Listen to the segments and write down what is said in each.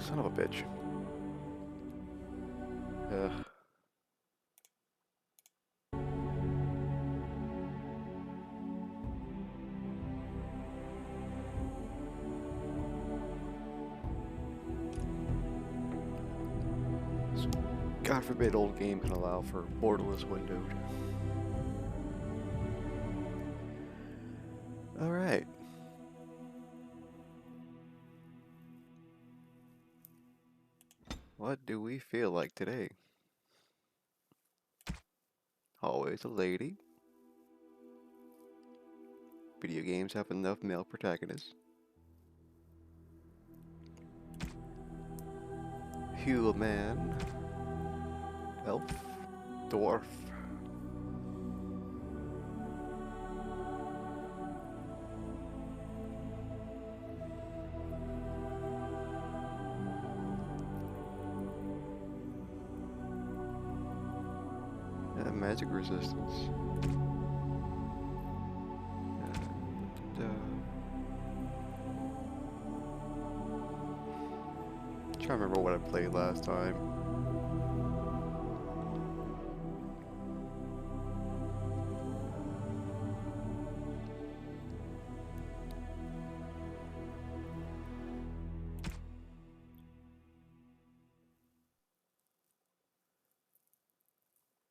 son of a bitch. Ugh. God forbid old game can allow for borderless windowed. Alright. What do we feel like today? Always a lady. Video games have enough male protagonists. Human. Elf. Dwarf. Magic resistance. Trying to remember what I played last time.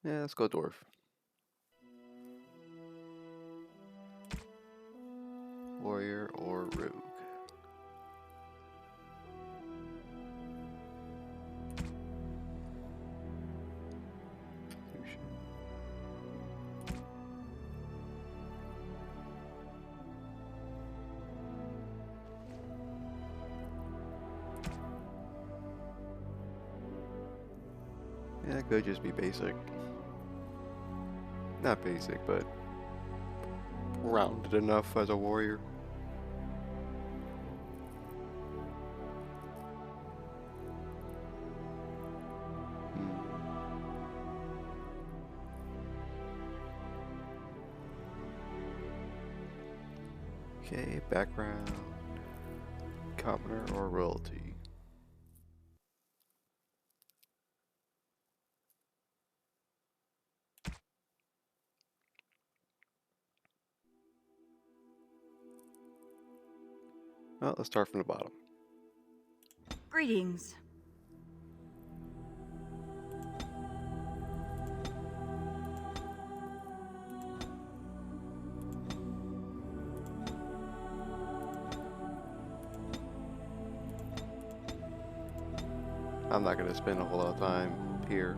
Yeah, let's go dwarf. Warrior or rogue. Yeah, it could just be basic. Not basic, but rounded enough as a warrior. Okay, background, commoner or royalty. Well, let's start from the bottom. Greetings. I'm not going to spend a whole lot of time here.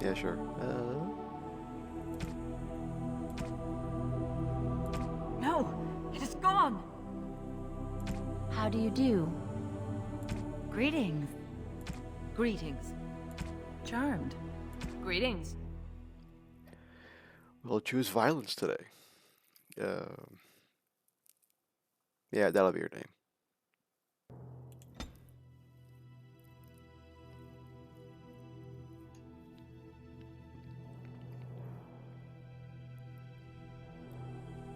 Yeah, sure. No, it is gone. How do you do? Greetings. Greetings. Charmed. Greetings. We'll choose violence today. Yeah, that'll be your name.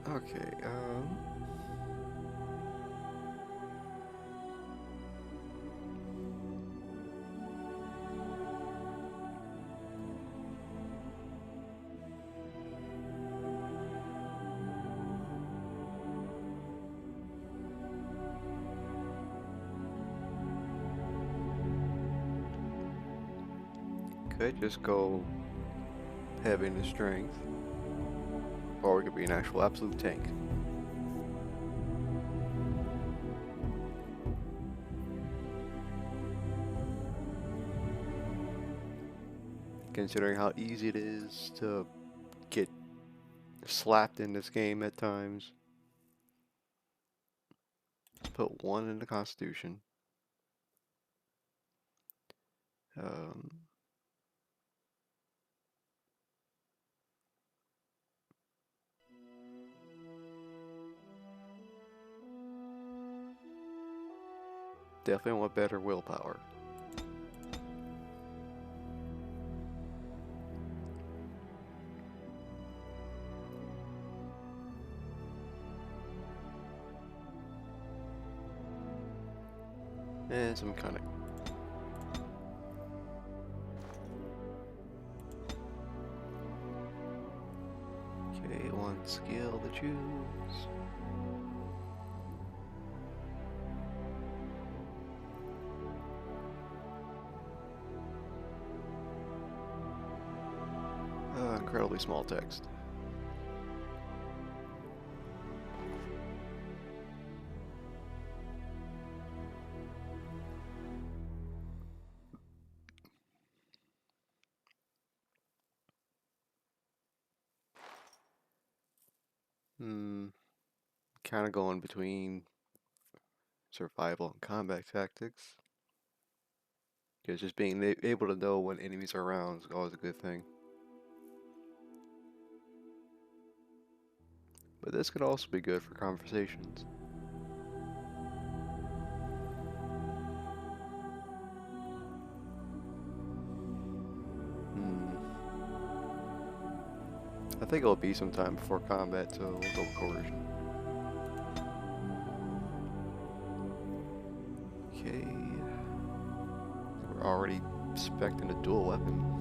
Okay, could just go heavy into strength, or we could be an actual absolute tank. Considering how easy it is to get slapped in this game at times. Let's put 1 in the Constitution. Definitely want better willpower. And some cunning. Okay, one skill to choose. Incredibly small text. Kind of going between survival and combat tactics. Because just being able to know when enemies are around is always a good thing. But this could also be good for conversations. I think it'll be some time before combat, so we'll go with coercion. Okay. We're already expecting a dual weapon.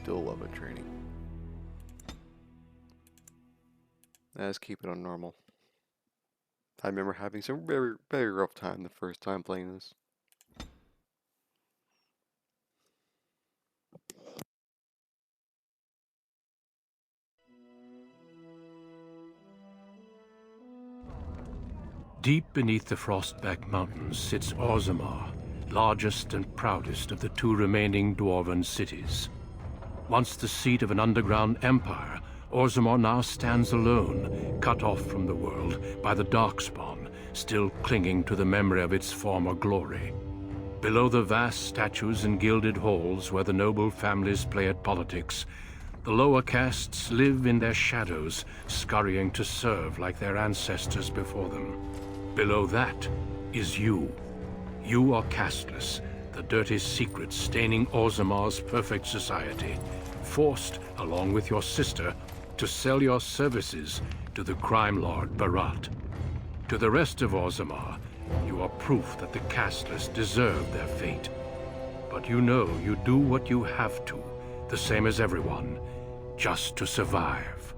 Dual weapon training. Let's keep it on normal. I remember having some very, very rough time the first time playing this. Deep beneath the Frostback Mountains sits Orzammar, largest and proudest of the two remaining dwarven cities. Once the seat of an underground empire, Orzammar now stands alone, cut off from the world by the Darkspawn, still clinging to the memory of its former glory. Below the vast statues and gilded halls where the noble families play at politics, the lower castes live in their shadows, scurrying to serve like their ancestors before them. Below that is you. You are casteless, the dirty secret staining Orzammar's perfect society, forced, along with your sister, to sell your services to the crime lord Barat. To the rest of Orzammar, you are proof that the casteless deserve their fate. But you know you do what you have to, the same as everyone, just to survive.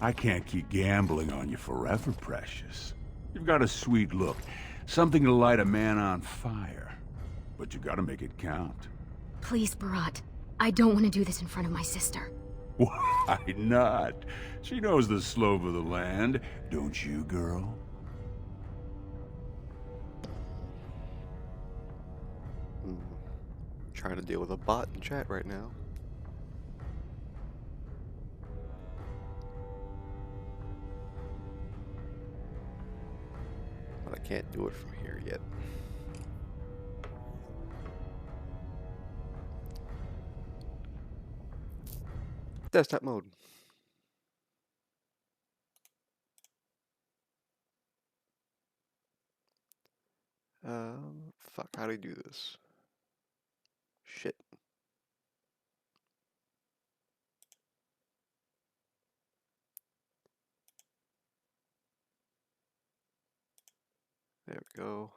I can't keep gambling on you forever, Precious. You've got a sweet look, something to light a man on fire. But you gotta make it count. Please, Barat. I don't want to do this in front of my sister. Why not? She knows the slope of the land, don't you, girl? Trying to deal with a bot in chat right now. But I can't do it from here yet. Desktop mode. Fuck, how do you do this? Shit. There we go.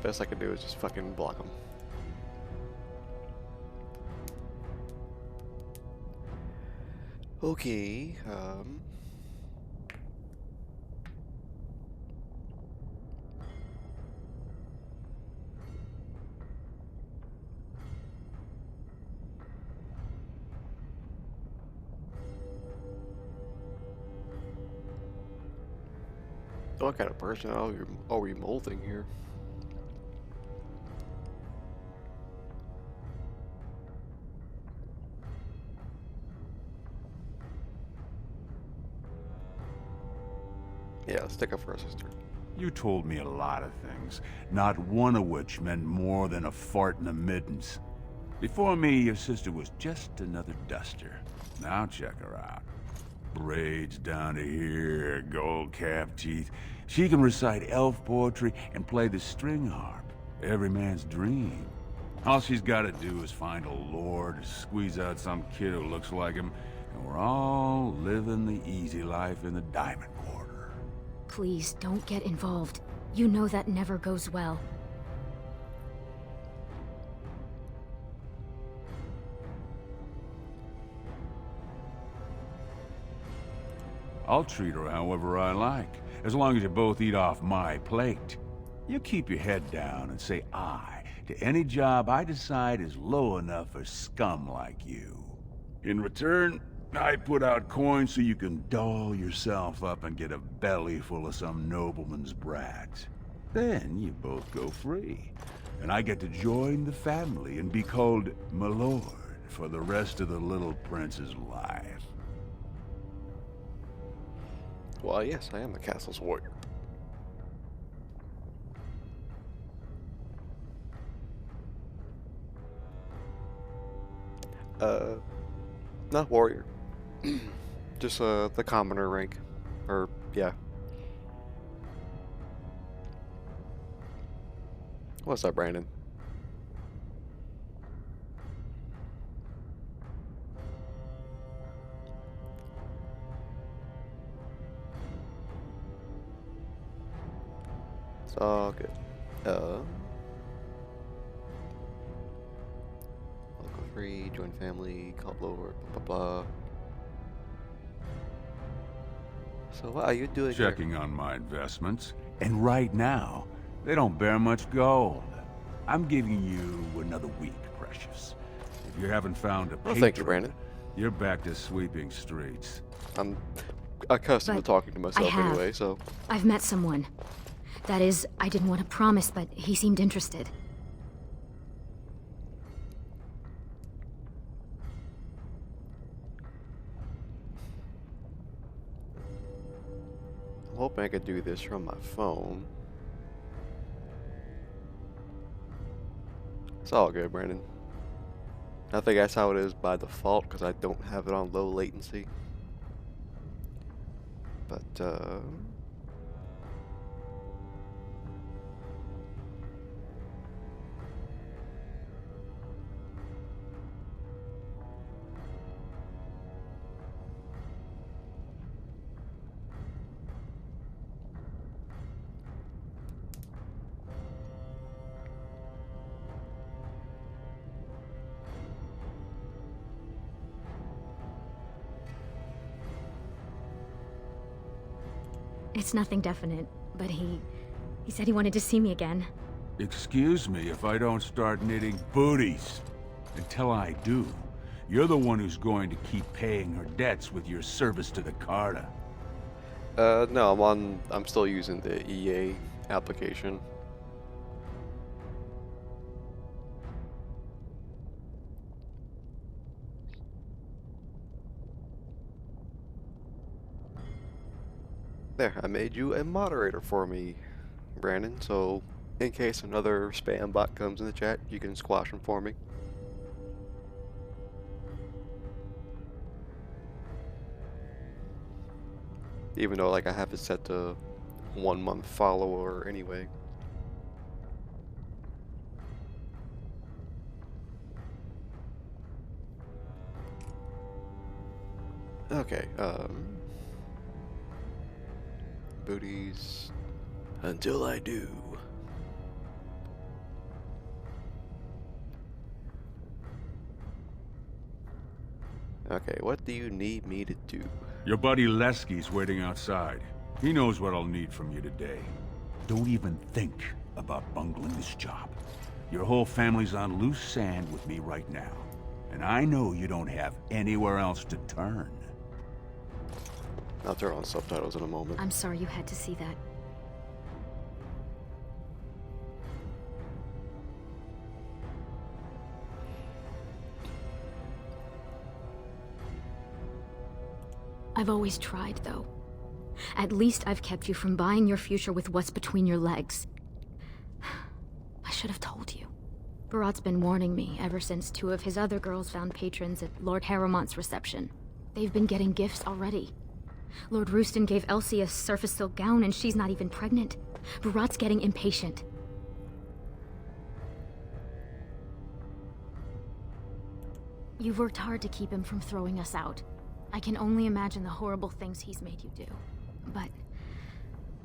Best I can do is just fucking block them. Okay, what kind of person are we molding here? Yeah, stick up for our sister. You told me a lot of things, not one of which meant more than a fart in the middens. Before me, your sister was just another duster. Now check her out. Braids down to here, gold cap teeth. She can recite elf poetry and play the string harp. Every man's dream. All she's gotta do is find a lord, squeeze out some kid who looks like him, and we're all living the easy life in the Diamond Quarter. Please, don't get involved. You know that never goes well. I'll treat her however I like, as long as you both eat off my plate. You keep your head down and say aye to any job I decide is low enough for scum like you. In return, I put out coins so you can doll yourself up and get a belly full of some nobleman's brats. Then you both go free, and I get to join the family and be called my lord for the rest of the little prince's life. Well, yes, I am a castle's warrior. Not warrior. Just the commoner rank. Or, yeah. What's up, Brandon? It's all good. Local free, join family, call lord, blah blah blah. So what are you doing here? Checking on my investments, and right now, they don't bear much gold. I'm giving you another week, Precious. If you haven't found a patron, thank you, Brandon. You're back to sweeping streets. I'm accustomed to But talking to myself have. anyway, so... I've met someone. That is, I didn't want to promise, but he seemed interested. I'm hoping I could do this from my phone. It's all good, Brandon. I think that's how it is by default, because I don't have it on low latency. But, It's nothing definite, but he said he wanted to see me again. Excuse me if I don't start knitting booties. Until I do, you're the one who's going to keep paying her debts with your service to the Carta. no, I'm still using the EA application. There, I made you a moderator for me, Brandon, so in case another spam bot comes in the chat, you can squash them for me. Even though, like, I have it set to 1 month follower anyway. Okay, booties until I do. Okay, what do you need me to do? Your buddy Lesky's waiting outside. He knows what I'll need from you today. Don't even think about bungling this job. Your whole family's on loose sand with me right now. And I know you don't have anywhere else to turn. I'll turn on subtitles in a moment. I'm sorry you had to see that. I've always tried, though. At least I've kept you from buying your future with what's between your legs. I should have told you. Barat's been warning me ever since 2 of his other girls found patrons at Lord Harrowmont's reception. They've been getting gifts already. Lord Rooston gave Elsie a surface silk gown and she's not even pregnant. Barat's getting impatient. You've worked hard to keep him from throwing us out. I can only imagine the horrible things he's made you do. But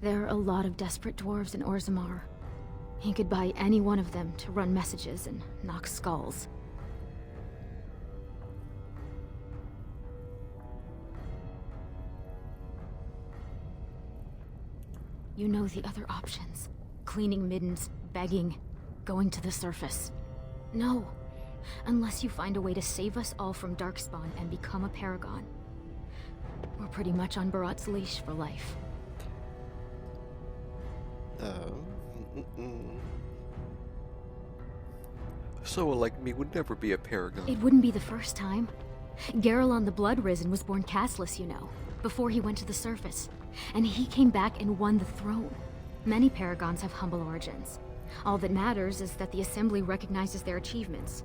there are a lot of desperate dwarves in Orzammar. He could buy any one of them to run messages and knock skulls. You know the other options. Cleaning middens, begging, going to the surface. No. Unless you find a way to save us all from Darkspawn and become a Paragon. We're pretty much on Barat's leash for life. Someone like me would never be a Paragon. It wouldn't be the first time. Garelon the Blood Risen was born castless, you know, before he went to the surface. And he came back and won the throne. Many Paragons have humble origins. All that matters is that the Assembly recognizes their achievements.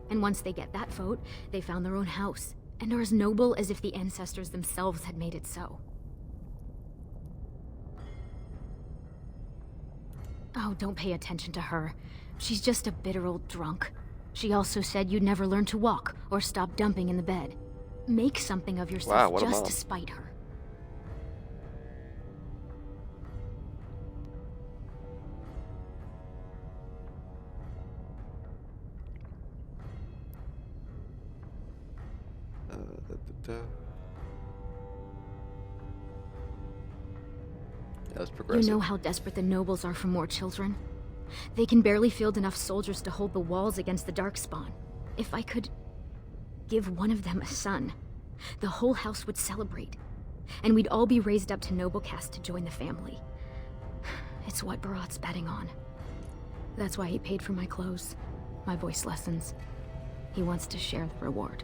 And once they get that vote, they found their own house, and are as noble as if the ancestors themselves had made it so. Oh, don't pay attention to her. She's just a bitter old drunk. She also said you'd never learn to walk, or stop dumping in the bed. Make something of yourself Wow, what a just mom. to spite her. That's progressive. You know how desperate the nobles are for more children? They can barely field enough soldiers to hold the walls against the Darkspawn. If I could give one of them a son, the whole house would celebrate. And we'd all be raised up to noble caste to join the family. It's what Barat's betting on. That's why he paid for my clothes, my voice lessons. He wants to share the reward.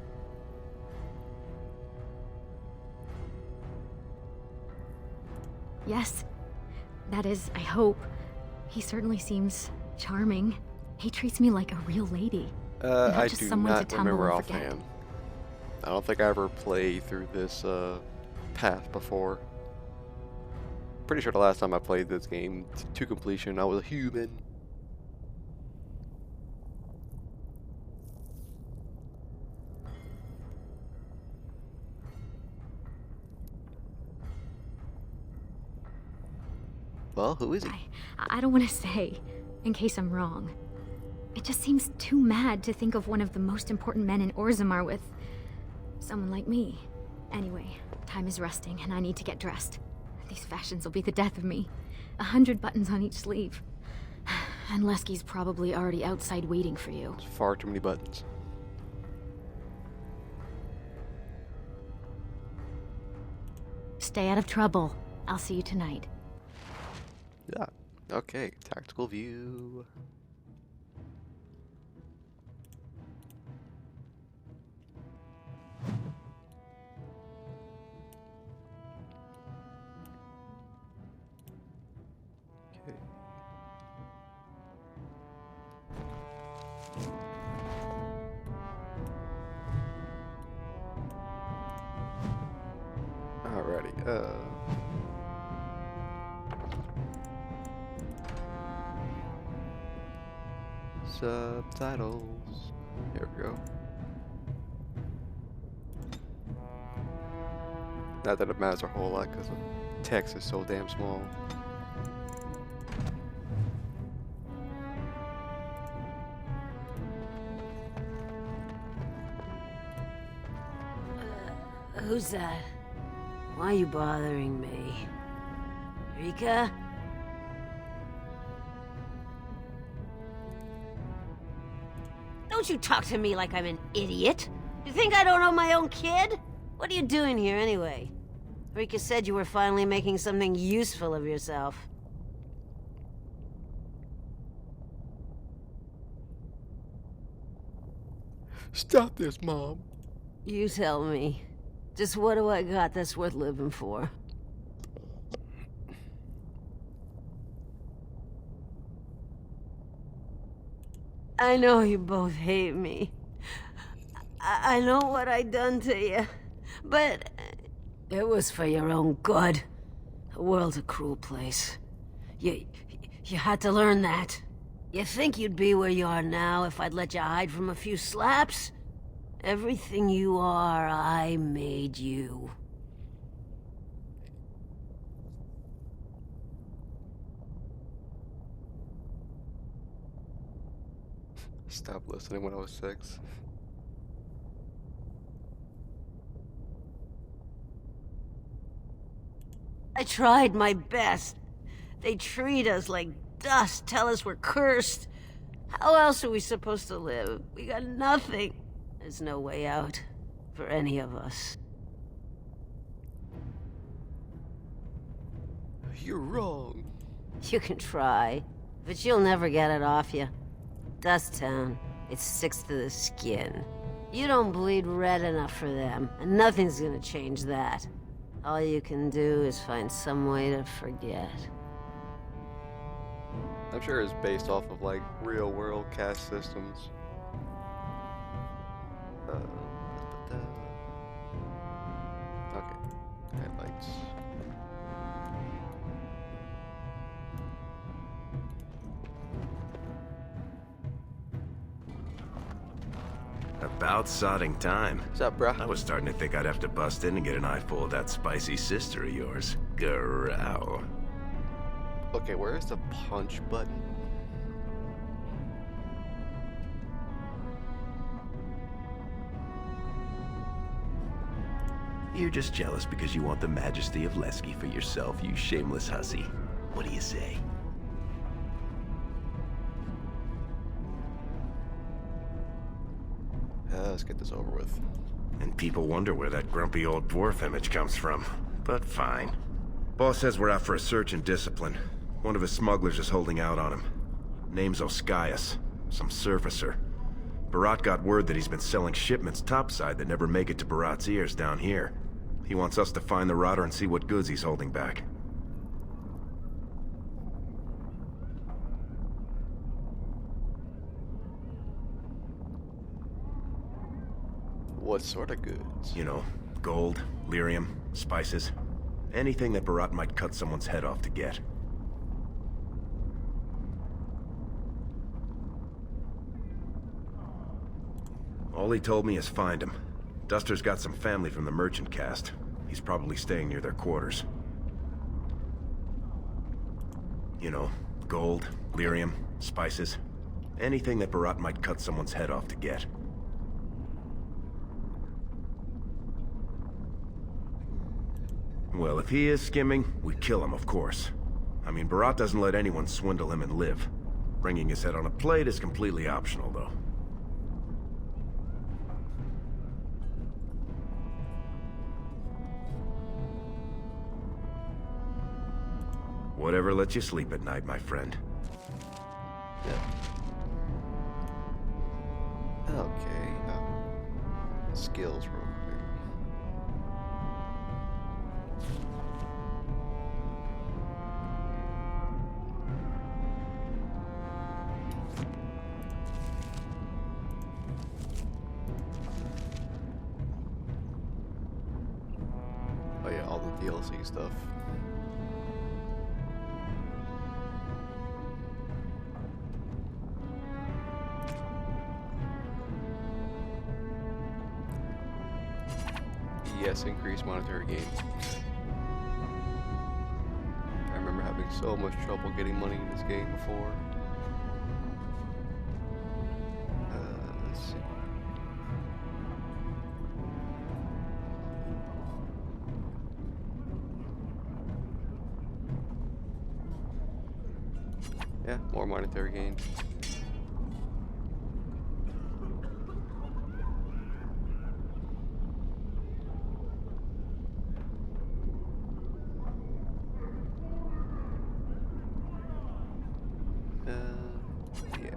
Yes. That is, I hope. He certainly seems charming. He treats me like a real lady. Not I just do someone to not tumble remember and forget. offhand. I don't think I ever played through this path before. Pretty sure the last time I played this game to completion, I was a human. Well, who is he? I don't want to say, in case I'm wrong. It just seems too mad to think of one of the most important men in Orzammar with someone like me. Anyway, time is rusting and I need to get dressed. These fashions will be the death of me. 100 buttons on each sleeve. And Lesky's probably already outside waiting for you. It's far too many buttons. Stay out of trouble. I'll see you tonight. Yeah. Okay. Tactical view. Okay. Alrighty. Subtitles. Here we go. Not that it matters a whole lot because the text is so damn small. Who's that? Why are you bothering me? Rika? Don't you talk to me like I'm an idiot. You think I don't know my own kid? What are you doing here anyway? Rika said you were finally making something useful of yourself. Stop this, Mom. You tell me. Just what do I got that's worth living for? I know you both hate me. I know what I done to you, but it was for your own good. The world's a cruel place. You had to learn that. You think you'd be where you are now if I'd let you hide from a few slaps? Everything you are, I made you. Stopped listening when I was 6. I tried my best. They treat us like dust, tell us we're cursed. How else are we supposed to live? We got nothing. There's no way out for any of us. You're wrong. You can try, but you'll never get it off you. Dust Town, it sticks to the skin. You don't bleed red enough for them, and nothing's gonna change that. All you can do is find some way to forget. I'm sure it's based off of like real world caste systems. Okay, headlights. About sodding time. What's up, bruh? I was starting to think I'd have to bust in and get an eyeful of that spicy sister of yours. Growl. Okay, where's the punch button? You're just jealous because you want the majesty of Lesky for yourself, you shameless hussy. What do you say? Let's get this over with. And people wonder where that grumpy old dwarf image comes from. But fine. Boss says we're out for a search and discipline. One of his smugglers is holding out on him. Name's Oskias, some surfacer. Barat got word that he's been selling shipments topside that never make it to Barat's ears down here. He wants us to find the rotter and see what goods he's holding back. What sort of goods? You know, gold, lyrium, spices. Anything that Barat might cut someone's head off to get. All he told me is find him. Duster's got some family from the merchant caste. He's probably staying near their quarters. You know, gold, lyrium, spices. Anything that Barat might cut someone's head off to get. Well, if he is skimming, we kill him, of course. I mean, Barat doesn't let anyone swindle him and live. Bringing his head on a plate is completely optional, though. Whatever lets you sleep at night, my friend. Yeah. Okay. Skills real quick. Oh yeah, all the DLC stuff. Yes, increased monetary gain. I remember having so much trouble getting money in this game before. Let's see. Yeah, more monetary gain. Yeah.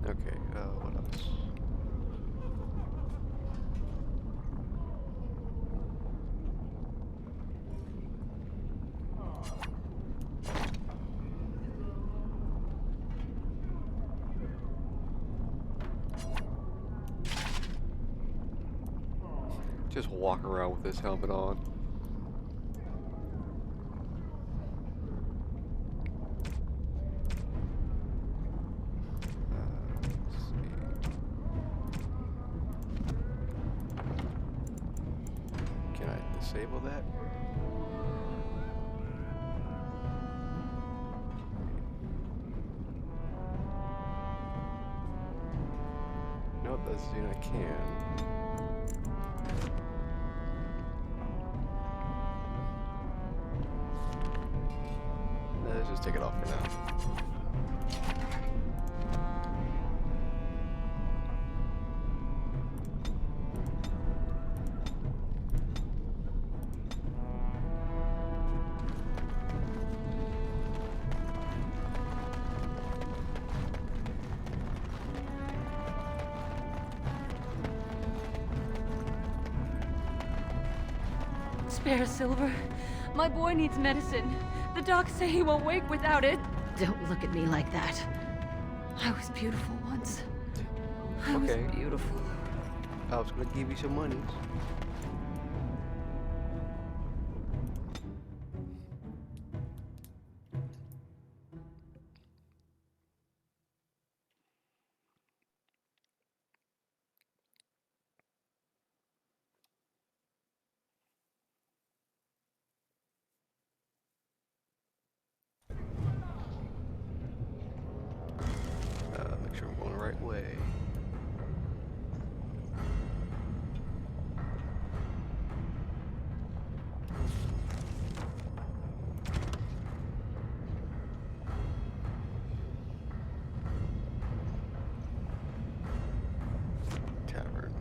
Okay, what else? Just walk around with this helmet on. Let's see. Can I disable that? Nope, that's I can. Let's just take it off for now. Spare Silver. My boy needs medicine. The docs say he won't wake without it. Don't look at me like that. I was beautiful once. I was Okay. beautiful. I was gonna give you some money. Make sure I'm going the right way. Tavern.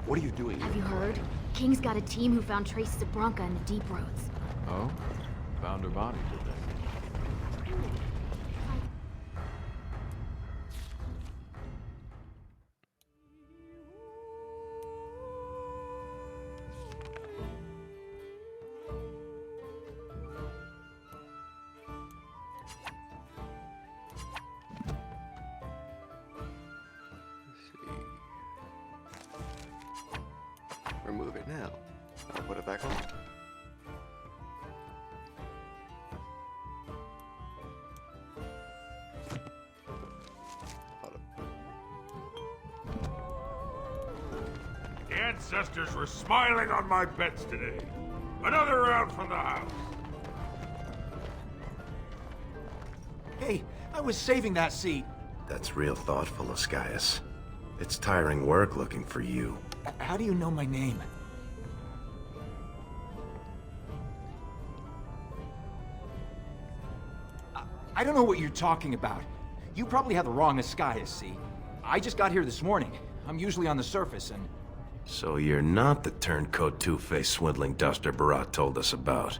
What are you doing Have here? you heard? King's got a team who found traces of Bronca in the deep roads. Oh? Found her body, did they? Let's see. Remove it now. I'll put it back on. Hold up. The ancestors were smiling on my pets today. Another round from the house. Hey, I was saving that seat. That's real thoughtful, Ascaius. It's tiring work looking for you. How do you know my name? I don't know what you're talking about. You probably have the wrong Ascaius, see? I just got here this morning. I'm usually on the surface, and... So you're not the turncoat two-faced swindling duster Barat told us about.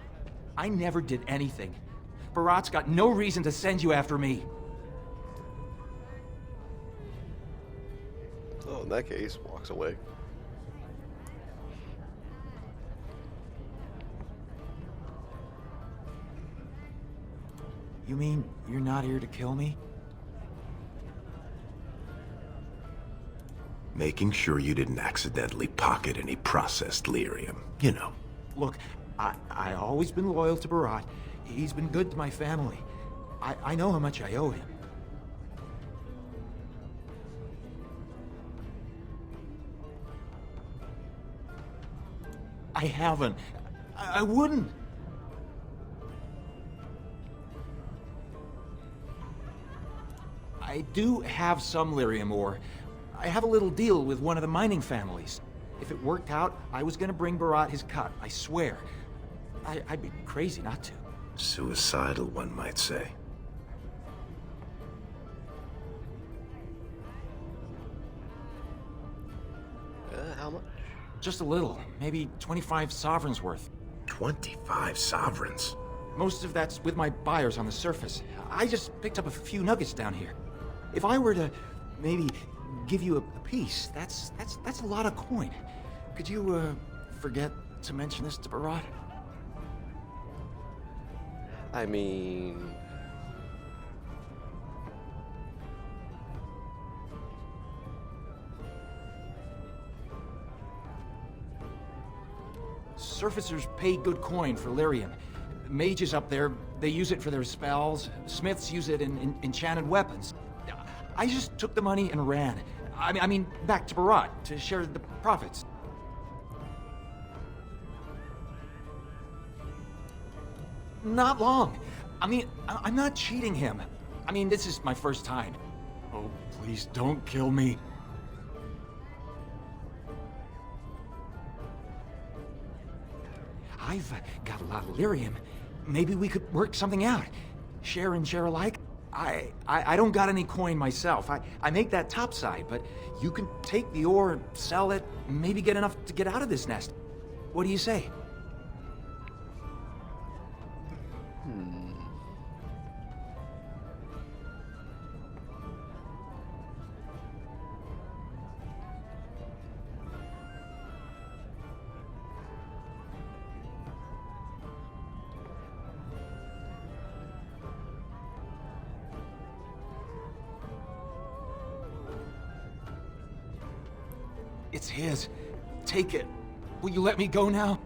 I never did anything. Barat's got no reason to send you after me. Oh, in that case, walks away. You mean you're not here to kill me? Making sure you didn't accidentally pocket any processed lyrium. You know. Look, I always been loyal to Barat. He's been good to my family. I know how much I owe him. I haven't. I wouldn't. I do have some lyrium ore. I have a little deal with one of the mining families. If it worked out, I was gonna bring Barat his cut, I swear. I'd be crazy not to. Suicidal, one might say. How much? Just a little, maybe 25 sovereigns worth. 25 sovereigns. Most of that's with my buyers on the surface. I just picked up a few nuggets down here. If I were to maybe give you a piece, that's a lot of coin. Could you forget to mention this to Barat? I mean... surfacers pay good coin for lyrium. Mages up there, they use it for their spells. Smiths use it in enchanted weapons. I just took the money and ran. I mean, back to Barat to share the profits. Not long. I mean, I'm not cheating him. I mean, this is my first time. Oh, please don't kill me. I've got a lot of lyrium. Maybe we could work something out. Share and share alike. I don't got any coin myself. I make that topside, but you can take the ore and sell it, maybe get enough to get out of this nest. What do you say? It's his. Take it. Will you let me go now?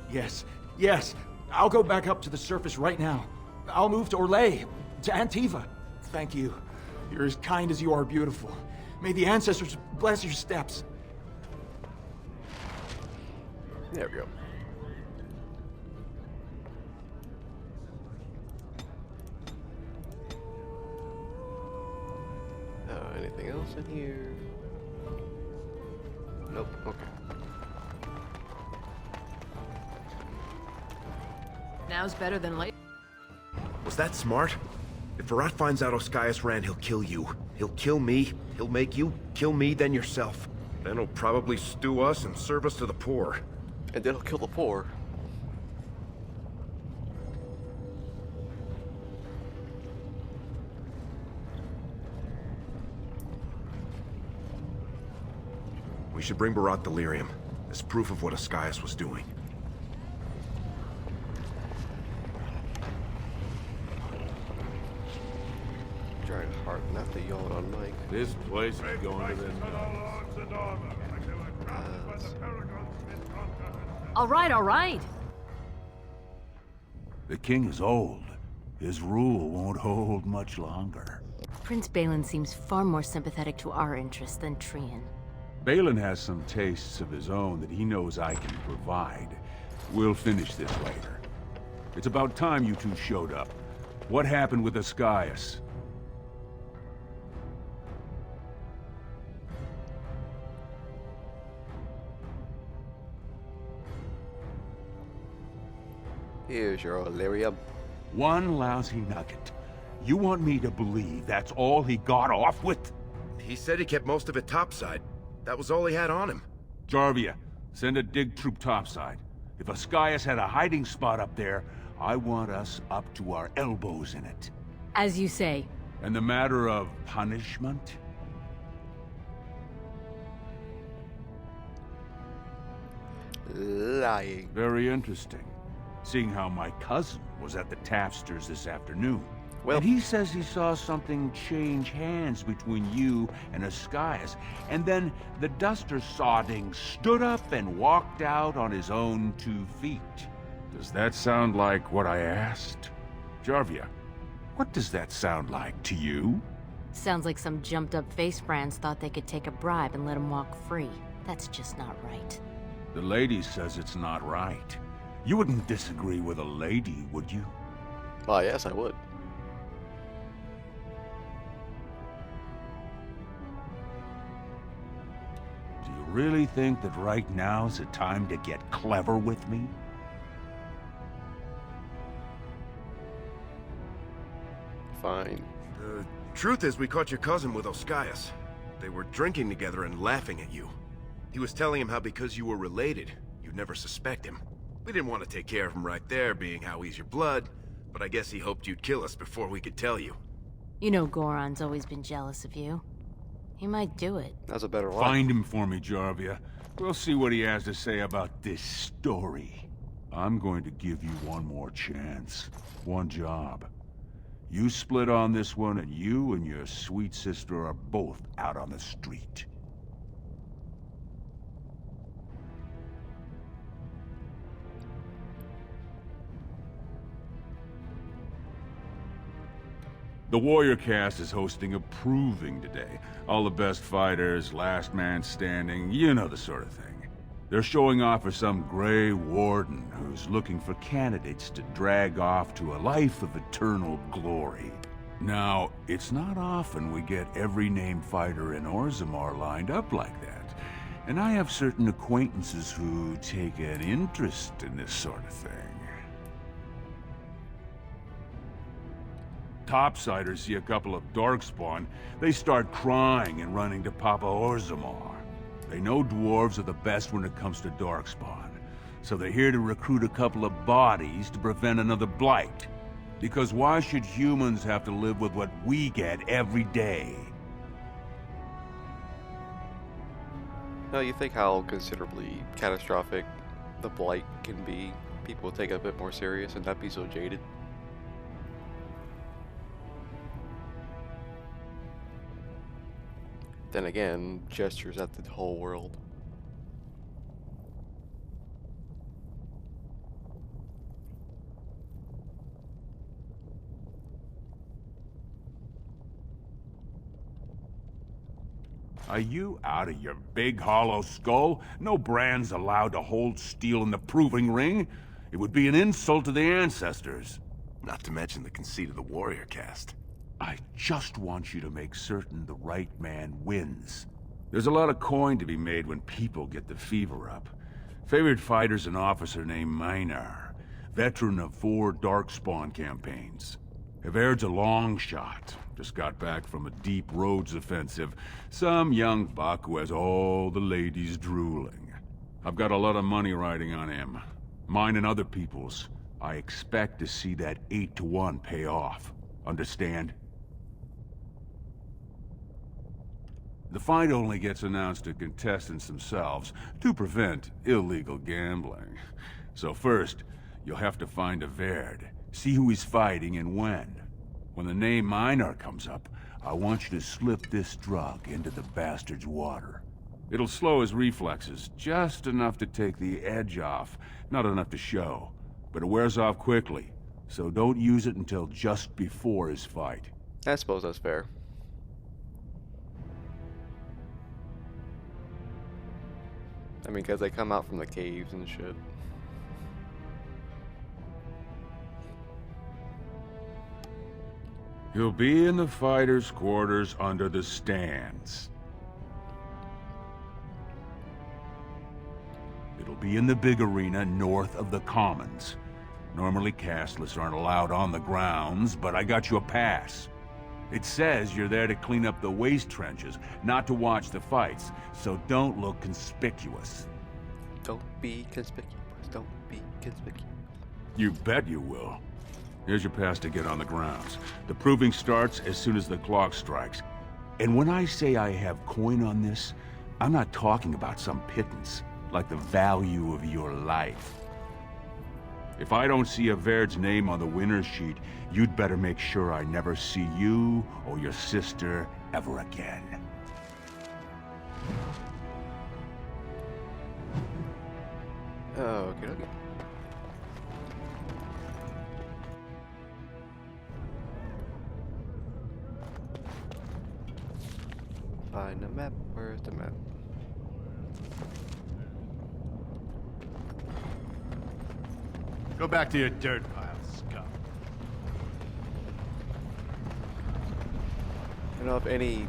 Yes, yes. I'll go back up to the surface right now. I'll move to Orlais, to Antiva. Thank you. You're as kind as you are beautiful. May the ancestors bless your steps. There we go. Anything else in here? Nope. Okay. Now's better than later. Was that smart? If Barat finds out Oscius ran, he'll kill you. He'll kill me. He'll make you kill me, then yourself. Then he'll probably stew us and serve us to the poor. And then he'll kill the poor. We should bring Barat delirium as proof of what Oscius was doing. Trying hard not to yawn on Mike. This place is going to the nuts. All right. The king is old. His rule won't hold much longer. Prince Balin seems far more sympathetic to our interests than Trian. Balin has some tastes of his own that he knows I can provide. We'll finish this later. It's about time you two showed up. What happened with Oscius? Here's your Illyrium. One lousy nugget. You want me to believe that's all he got off with? He said he kept most of it topside. That was all he had on him. Jarvia, send a dig troop topside. If Oscius had a hiding spot up there, I want us up to our elbows in it. As you say. And the matter of punishment? Lying. Very interesting. Seeing how my cousin was at the Tapsters this afternoon. Well, and he says he saw something change hands between you and Oscius, and then the Duster Sodding stood up and walked out on his own 2 feet. Does that sound like what I asked? Jarvia, what does that sound like to you? Sounds like some jumped-up face brands thought they could take a bribe and let him walk free. That's just not right. The lady says it's not right. You wouldn't disagree with a lady, would you? well, yes, I would. Do you really think that right now's the time to get clever with me? Fine. The truth is, we caught your cousin with Oscius. They were drinking together and laughing at you. He was telling him how because you were related, you'd never suspect him. We didn't want to take care of him right there, being how he's your blood, but I guess he hoped you'd kill us before we could tell you. You know Goron's always been jealous of you. He might do it. That's a better line. Find him for me, Jarvia. We'll see what he has to say about this story. I'm going to give you one more chance. One job. You split on this one, and you and your sweet sister are both out on the street. The Warrior Cast is hosting a proving today. All the best fighters, last man standing, you know the sort of thing. They're showing off for some Grey Warden who's looking for candidates to drag off to a life of eternal glory. Now, it's not often we get every named fighter in Orzammar lined up like that, and I have certain acquaintances who take an interest in this sort of thing. Topsiders see a couple of Darkspawn, they start crying and running to Papa Orzammar. They know dwarves are the best when it comes to Darkspawn, so they're here to recruit a couple of bodies to prevent another blight. Because why should humans have to live with what we get every day? Now, you think how considerably catastrophic the blight can be, people will take it a bit more serious and not be so jaded. Then again, gestures at the whole world. Are you out of your big hollow skull? No brand's allowed to hold steel in the proving ring. It would be an insult to the ancestors. Not to mention the conceit of the Warrior Cast. I just want you to make certain the right man wins. There's a lot of coin to be made when people get the fever up. Favorite fighter's an officer named Minar, veteran of 4 Darkspawn campaigns. Havaird's a long shot. Just got back from a deep roads offensive. Some young buck who has all the ladies drooling. I've got a lot of money riding on him. Mine and other people's. I expect to see that 8-to-1 pay off. Understand? The fight only gets announced to contestants themselves to prevent illegal gambling. So first, you'll have to find Havaired, see who he's fighting and when. When the name Minar comes up, I want you to slip this drug into the bastard's water. It'll slow his reflexes, just enough to take the edge off, not enough to show. But it wears off quickly, so don't use it until just before his fight. I suppose that's fair. I mean, because they come out from the caves and shit. He'll be in the fighters' quarters under the stands. It'll be in the big arena north of the Commons. Normally castless aren't allowed on the grounds, but I got you a pass. It says you're there to clean up the waste trenches, not to watch the fights, so don't look conspicuous. Don't be conspicuous. Don't be conspicuous. You bet you will. Here's your pass to get on the grounds. The proving starts as soon as the clock strikes. And when I say I have coin on this, I'm not talking about some pittance, like the value of your life. If I don't see Havaird's name on the winner's sheet, you'd better make sure I never see you or your sister ever again. Oh, okay, okay. Find the map. Where's the map? Go back to your dirt pile, scum. I don't know if any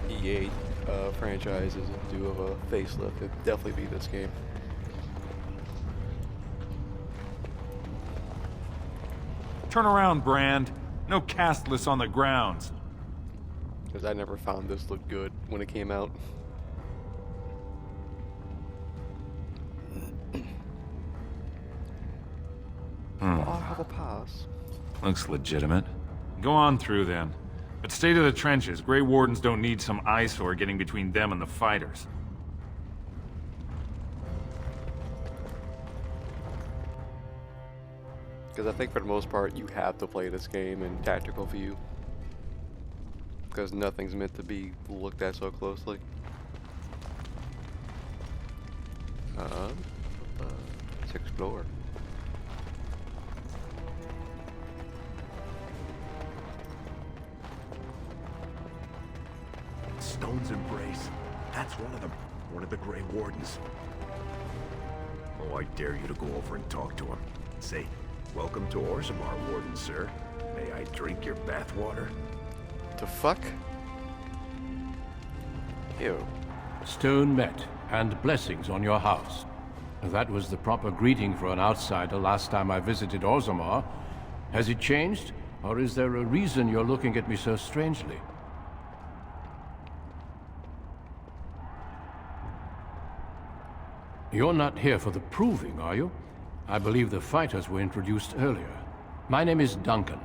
EA franchises do have a facelift. It'd definitely be this game. Turn around, Brand. No castless on the grounds. Because I never found this look good when it came out. I'll have a pass. Looks legitimate. Go on through then. But stay to the trenches. Grey Wardens don't need some eyesore getting between them and the fighters. Because I think for the most part, you have to play this game in tactical view. Because nothing's meant to be looked at so closely. Let's explore. Stone's Embrace. That's one of them. One of the Grey Wardens. Oh, I dare you to go over and talk to him. Say, welcome to Orzammar, Warden, sir. May I drink your bathwater? The fuck? Ew. Stone met, and blessings on your house. That was the proper greeting for an outsider last time I visited Orzammar. Has it changed? Or is there a reason you're looking at me so strangely? You're not here for the proving, are you? I believe the fighters were introduced earlier. My name is Duncan.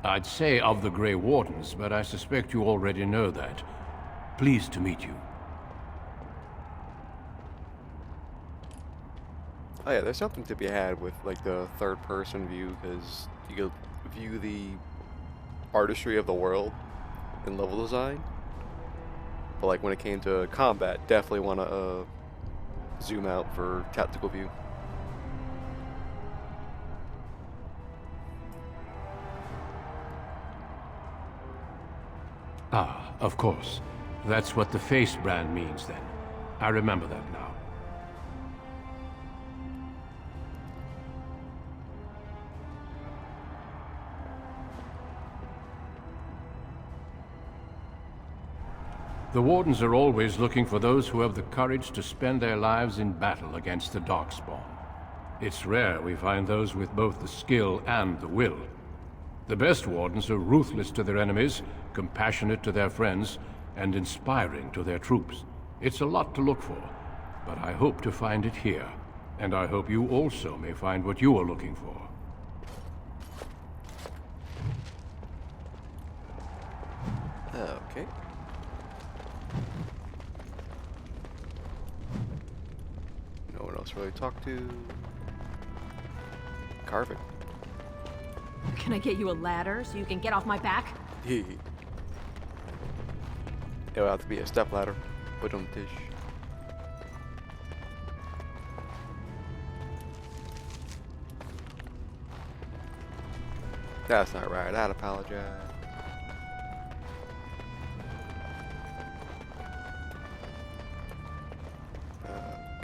I'd say of the Grey Wardens, but I suspect you already know that. Pleased to meet you. Oh yeah, there's something to be had with like the third-person view, because you can view the artistry of the world and level design. But like when it came to combat, definitely want to zoom out for tactical view. Ah, of course. That's what the face brand means then. I remember that now. The Wardens are always looking for those who have the courage to spend their lives in battle against the Darkspawn. It's rare we find those with both the skill and the will. The best Wardens are ruthless to their enemies, compassionate to their friends, and inspiring to their troops. It's a lot to look for, but I hope to find it here. And I hope you also may find what you are looking for. Okay. No one else really talked to. Carving. Can I get you a ladder so you can get off my back? It'll have to be a step ladder. Put on the dish. That's not right. I'd apologize.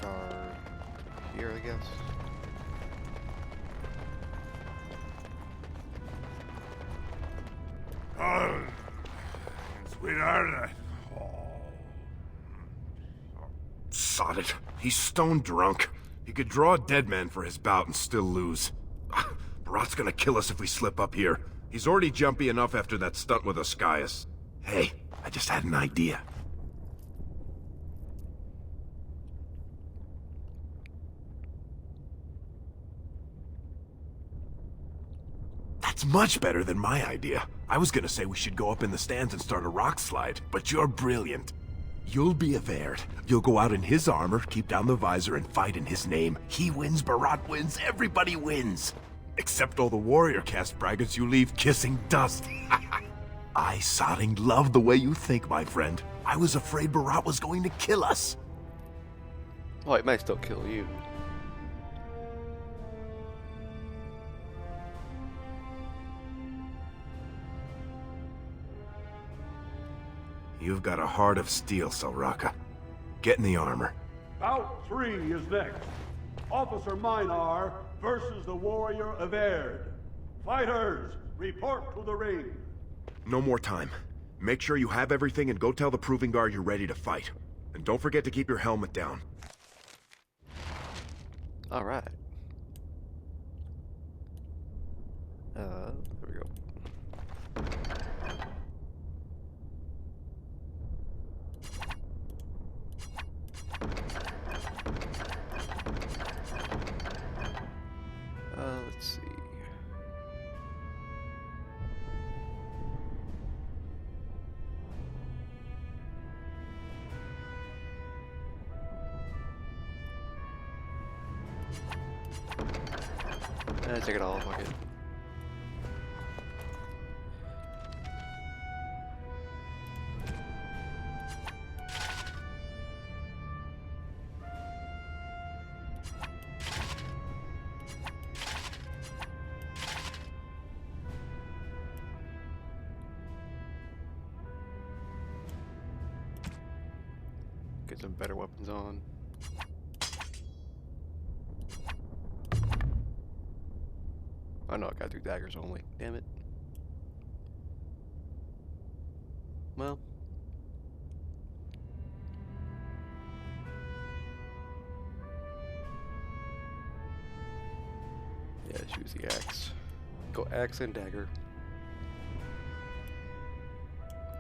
Guard here, I guess. Sweetheart. Sod it. He's stone drunk. He could draw a dead man for his bout and still lose. Barat's gonna kill us if we slip up here. He's already jumpy enough after that stunt with Ascaius. Hey, I just had an idea. That's much better than my idea. I was gonna say we should go up in the stands and start a rock slide, but you're brilliant. You'll be a Verd. You'll go out in his armor, keep down the visor, and fight in his name. He wins, Barat wins, everybody wins. Except all the warrior caste braggarts you leave kissing dust. I, Sodding, love the way you think, my friend. I was afraid Barat was going to kill us. Well, it might still kill you. You've got a heart of steel, Selraka. Get in the armor. Bout 3 is next. Officer Minar versus the warrior of Erd. Fighters, report to the ring. No more time. Make sure you have everything and go tell the Proving Guard you're ready to fight. And don't forget to keep your helmet down. Alright. There we go. Let's see. Take it all, fuck it. Get some better weapons on. Oh no, I gotta do daggers only. Damn it. Well. Yeah, let's use the axe. Go axe and dagger.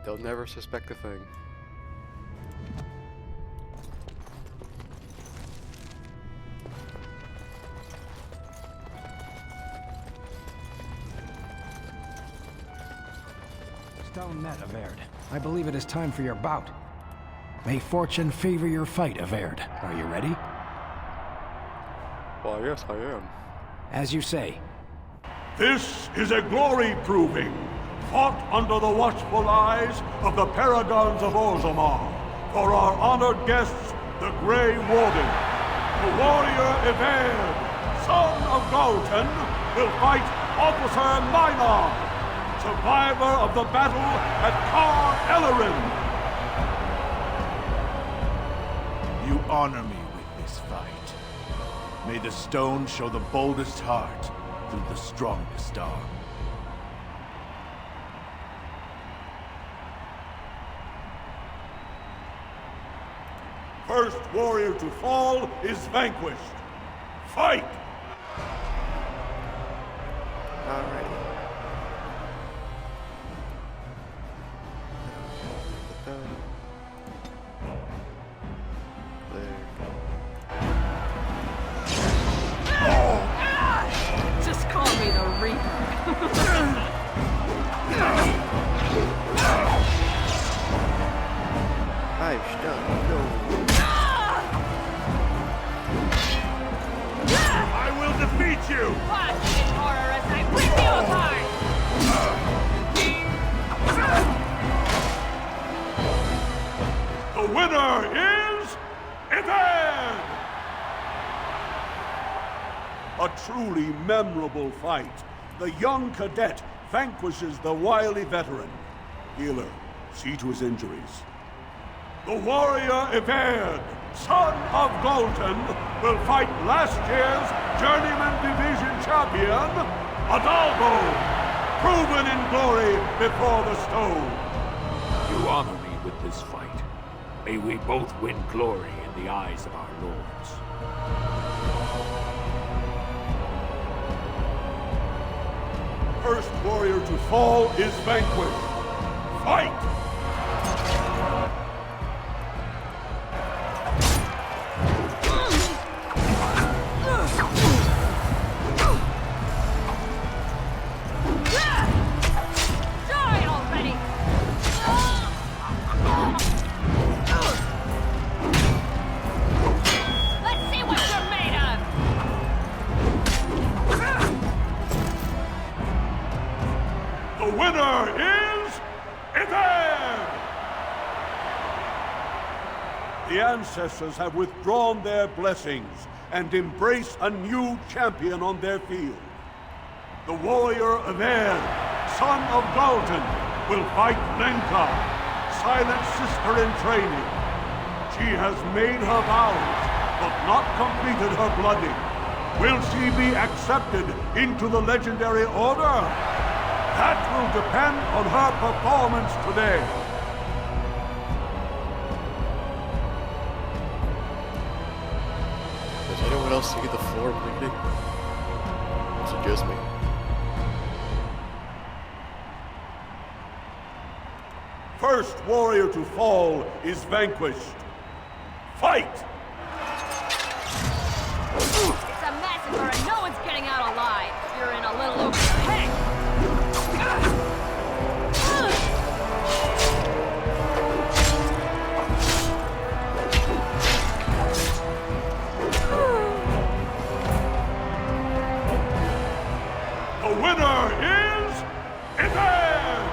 They'll never suspect a thing. Stone met, Averd. I believe it is time for your bout. May fortune favor your fight, Averd. Are you ready? Well, yes, I am. As you say. This is a glory proving, fought under the watchful eyes of the Paragons of Orzammar, for our honored guests, the Grey Warden. The warrior Everd, son of Galton, will fight Officer Minar, survivor of the battle at Kar Ellerin. You honor me with this fight. May the stone show the boldest heart through the strongest arm. First warrior to fall is vanquished. Fight! Alrighty. Just call me the Reaper. I've stuck. No. I will defeat you! Watch in horror as I rip you apart! The winner is Everd! A truly memorable fight. The young cadet vanquishes the wily veteran. Healer, see to his injuries. The warrior Everd, son of Galton, will fight last year's Journeyman Division champion, Adalbo, proven in glory before the stone. You honor me with this fight. May we both win glory in the eyes of our lords. First warrior to fall is vanquished. Fight! Die already! Let's see what you're made of! The winner is Everd! The ancestors have withdrawn their blessings and embrace a new champion on their field. The warrior Everd, son of Galton, will fight Lenka, Silent sister in training. She has made her vows, but not completed her blooding. Will she be accepted into the legendary order? That will depend on her performance today. Does anyone else see the floor bleeding? Is it just me? First warrior to fall is vanquished. Fight! It's a massacre and no one's getting out alive. You're in a little over your head. The winner is Everd!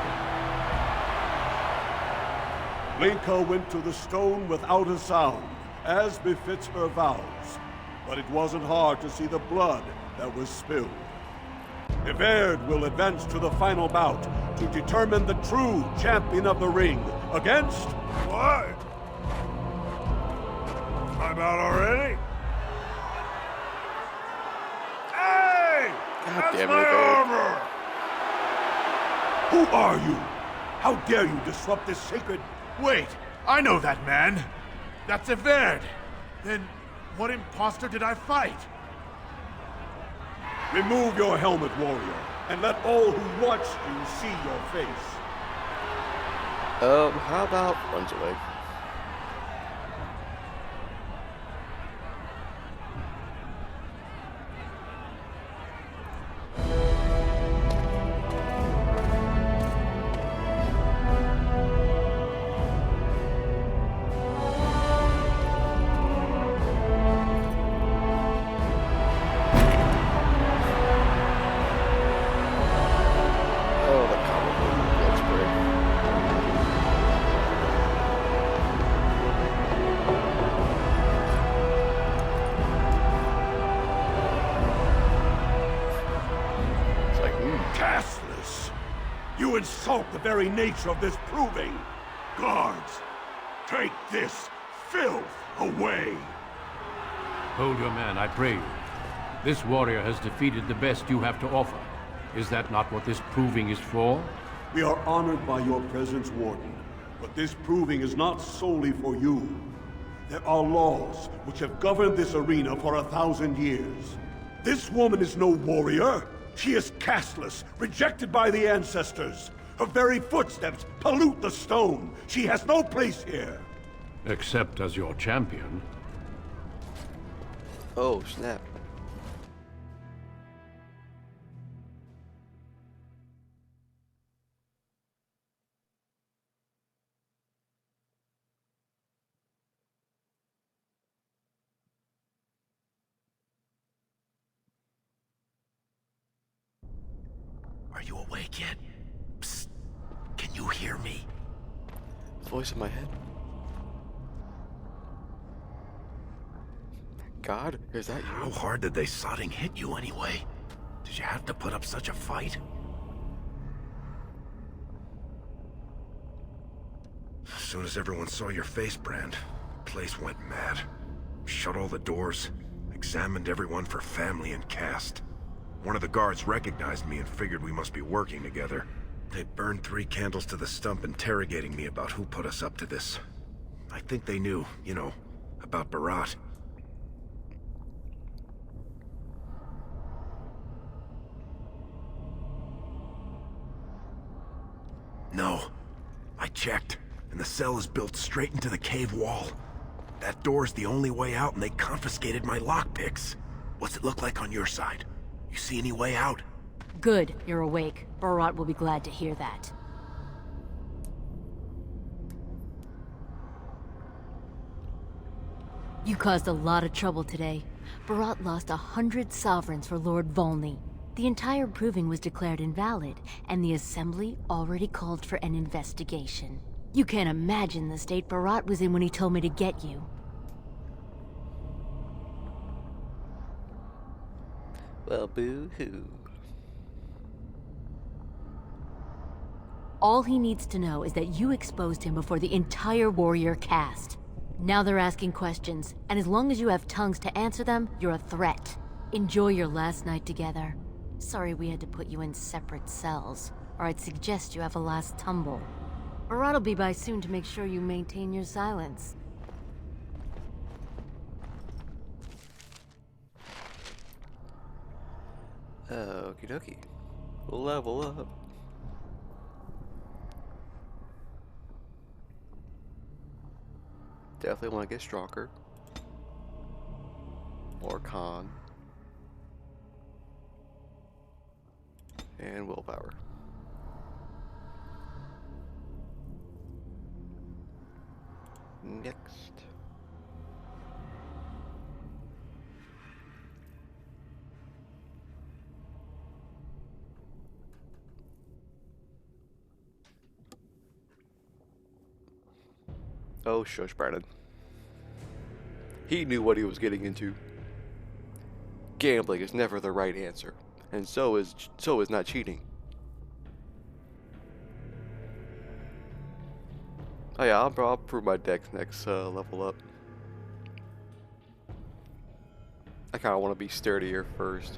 Lenka went to the stone without a sound, as befits her vows. But it wasn't hard to see the blood that was spilled. Everd will advance to the final bout to determine the true champion of the ring against... What? about already? Hey! God That's damn it, my Aved. armor! Who are you? How dare you disrupt this sacred... Wait, I know that man. That's Averd. Then what imposter did I fight? Remove your helmet, warrior, and let all who watched you see your face. How about runs away? Oh, the comic book looks great. It's like, Castless! You insult the very nature of this proving! Guards, take this filth away! Hold your man, I pray you. This warrior has defeated the best you have to offer. Is that not what this proving is for? We are honored by your presence, Warden, but this proving is not solely for you. There are laws which have governed this arena for 1,000 years. This woman is no warrior. She is castless, rejected by the ancestors. Her very footsteps pollute the stone. She has no place here. Except as your champion. oh, snap. Are you awake yet? Psst. Can you hear me? Voice in my head. God, is that you? How hard did they sodding hit you anyway? Did you have to put up such a fight? As soon as everyone saw your face, Brand, the place went mad. Shut all the doors, examined everyone for family and caste. One of the guards recognized me and figured we must be working together. They burned 3 candles to the stump interrogating me about who put us up to this. I think they knew, you know, about Barat. No. I checked, and the cell is built straight into the cave wall. That door's the only way out, and they confiscated my lockpicks. What's it look like on your side? You see any way out? Good, you're awake. Barat will be glad to hear that. You caused a lot of trouble today. Barat lost 100 sovereigns for Lord Volney. The entire proving was declared invalid, and the Assembly already called for an investigation. You can't imagine the state Barat was in when he told me to get you. Well, boo-hoo. All he needs to know is that you exposed him before the entire warrior caste. Now they're asking questions, and as long as you have tongues to answer them, you're a threat. Enjoy your last night together. Sorry we had to put you in separate cells, or I'd suggest you have a last tumble. Barat'll be by soon to make sure you maintain your silence. Okie dokie. Level up. Definitely want to get stronger. More con. And willpower. Next. Oh, shush, Brandon. He knew what he was getting into. Gambling is never the right answer, and so is not cheating. Oh yeah, I'll prove my dex next level up. I kind of want to be sturdier first.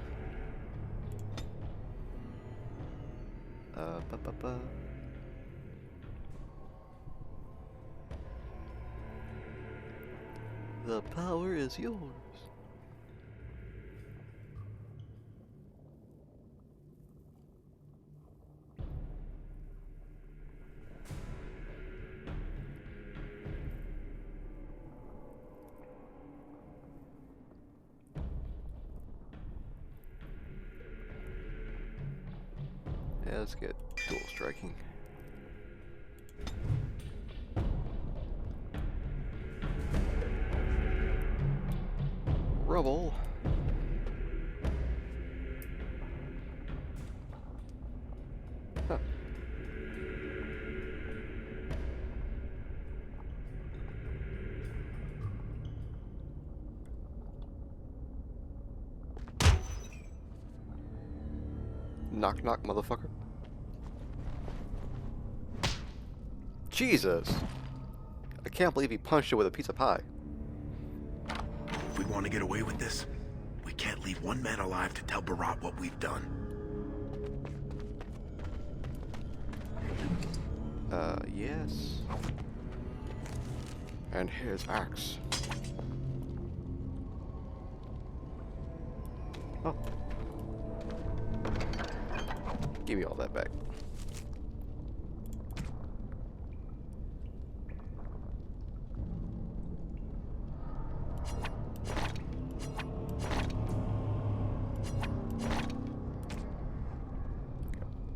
The power is yours. Yeah, let's get dual striking. Rubble. Huh. Knock knock, motherfucker. Jesus! I can't believe he punched it with a piece of pie. If we want to get away with this, we can't leave one man alive to tell Barat what we've done. Yes. And his axe. Oh. Give me all that back.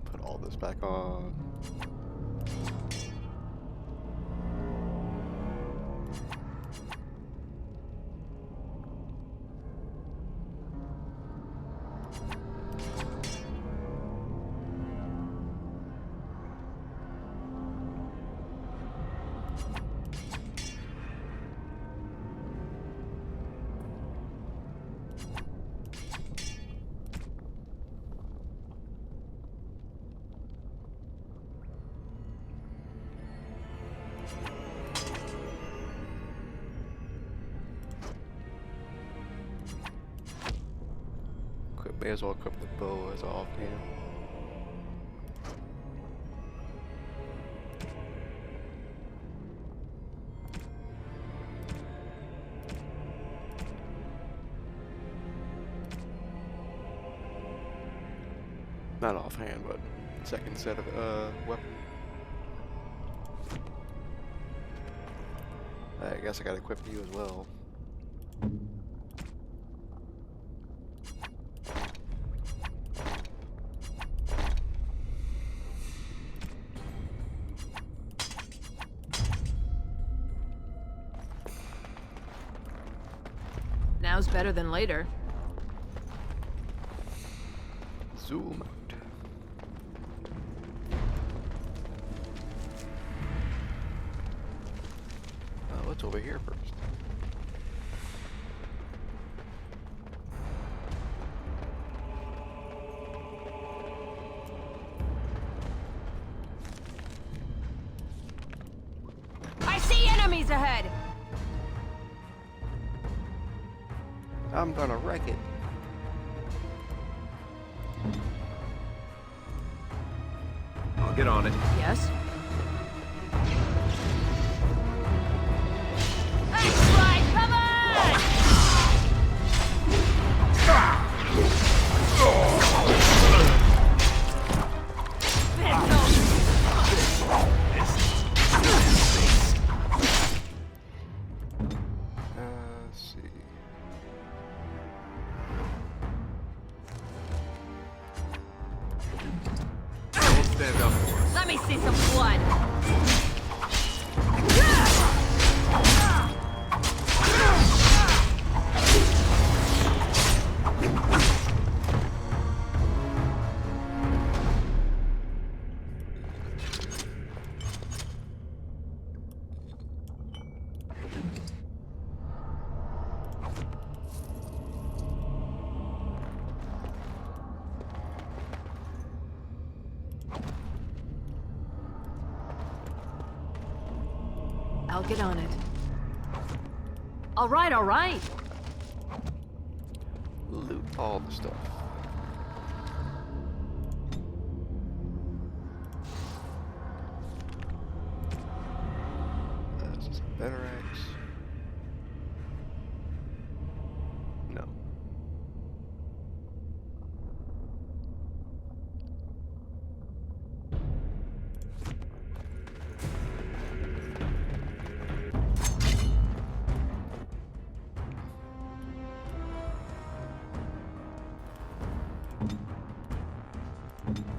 Put all this back on. May as well equip the bow as offhand. Not offhand, but second set of weapon. I guess I gotta equip you as well. Now's better than later. Zoom out. What's over here first? I see enemies ahead! I'm gonna wreck it. I'll get on it. Yes? Let me see some blood. I'll get on it. All right, all right. all the stuff. This is a better axe. No.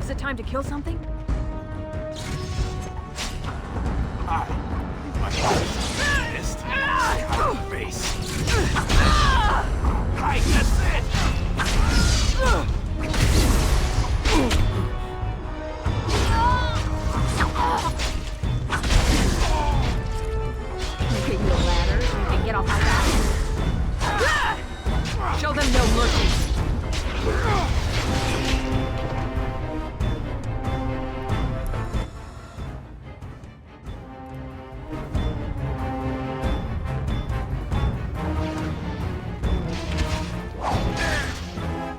Is it time to kill something? My fist. My face. Right, that's it. Can I get you a ladder so you can get off my back? Show them no mercy.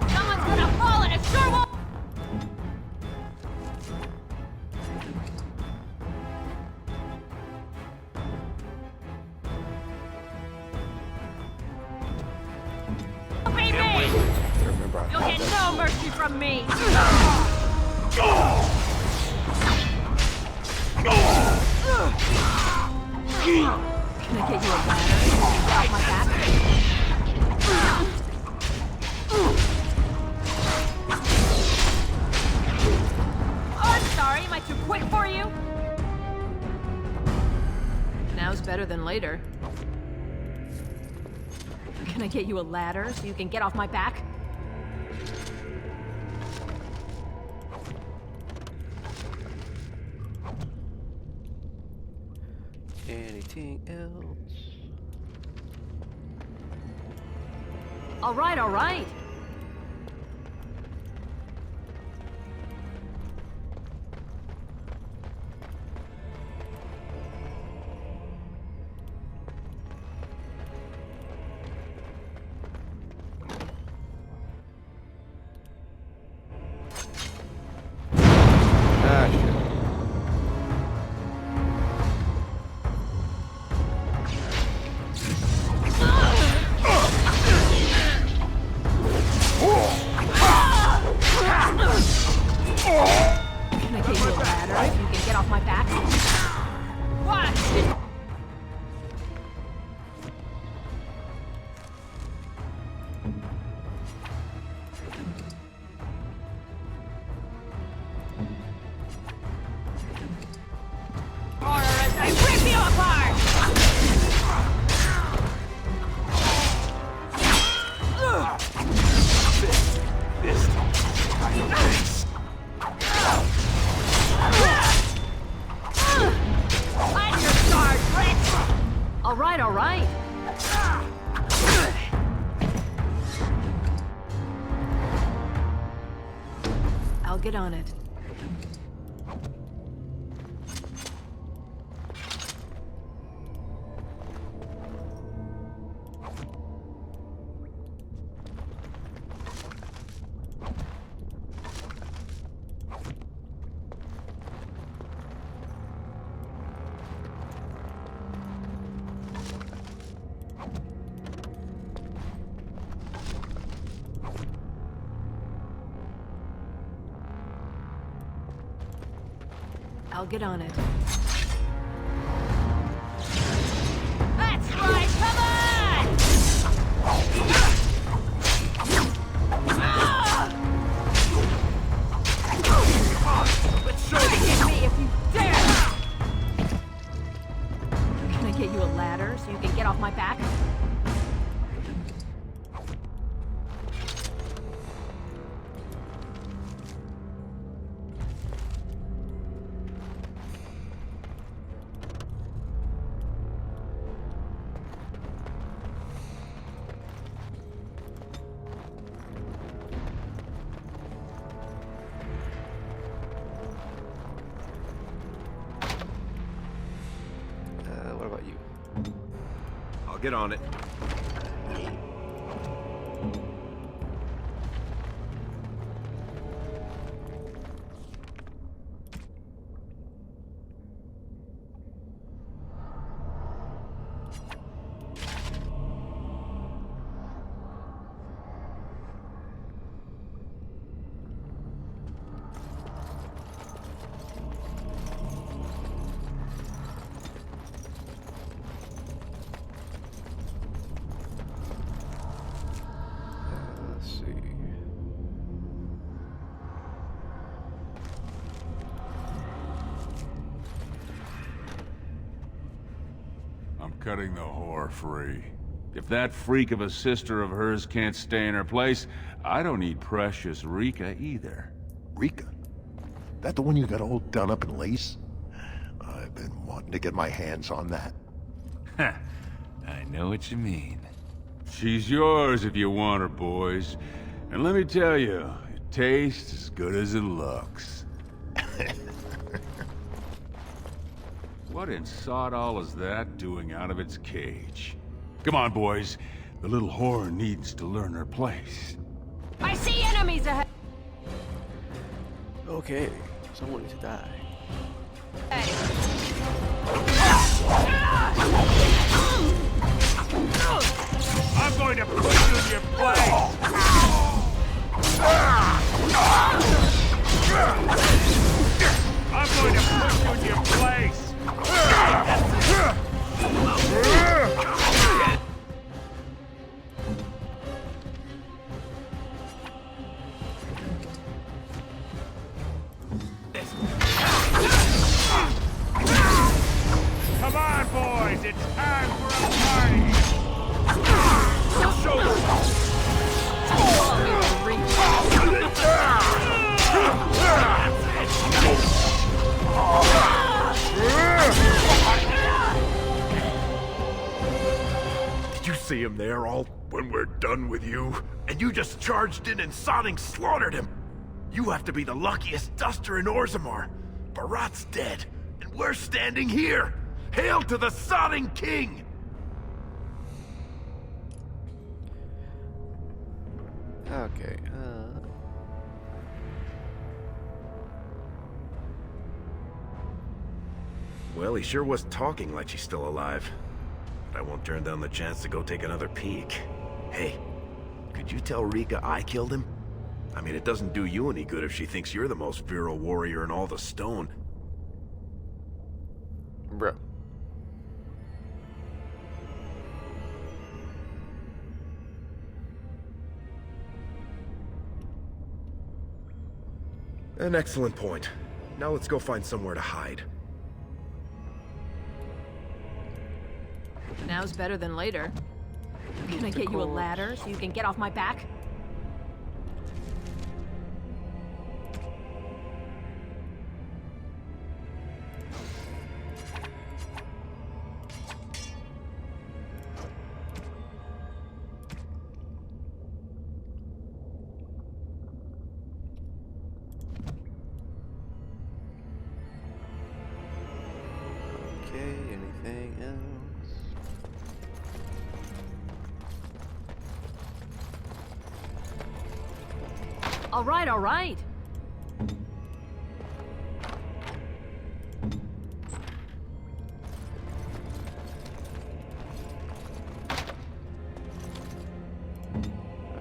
Someone's gonna fall and it sure won't. Be me! Remember, I You'll get no mercy from me! Can I get you a ladder? Get off my back? Oh, I'm sorry. Am I too quick for you? Now's better than later. Can I get you a ladder so you can get off my back? anything else? All right, all right. Ah, shit. Can I get you a ladder so you can get off my back? What? Horror as I rip you apart! Hide your guard, Rich! All right, all right. I'll get on it. I'll get on it. That's right, come on! But sure to hit me if you dare! Can I get you a ladder so you can get off my back? What about you? I'll get on it. cutting the whore free. If that freak of a sister of hers can't stay in her place, I don't need precious Rika either. Rika? That the one you got all done up in lace? I've been wanting to get my hands on that. I know what you mean. She's yours if you want her, boys. And let me tell you, it tastes as good as it looks. What in sod all is that doing out of its cage? Come on, boys. The little whore needs to learn her place. I see enemies ahead! Okay, someone needs to die. I'm going to put you in your place! I'm going to put you in your place! Come on, boys! It's time for a party! Show Did you see him there all when we're done with you? And you just charged in and sodding slaughtered him! You have to be the luckiest duster in Orzammar. Barat's dead, and we're standing here! Hail to the sodding king! Okay, Well, he sure was talking like she's still alive. But I won't turn down the chance to go take another peek. Hey, could you tell Rika I killed him? I mean, it doesn't do you any good if she thinks you're the most virile warrior in all the stone. bro. An excellent point. Now let's go find somewhere to hide. Now's better than later. Can I get you a ladder so you can get off my back? Okay, anything else? All right, all right.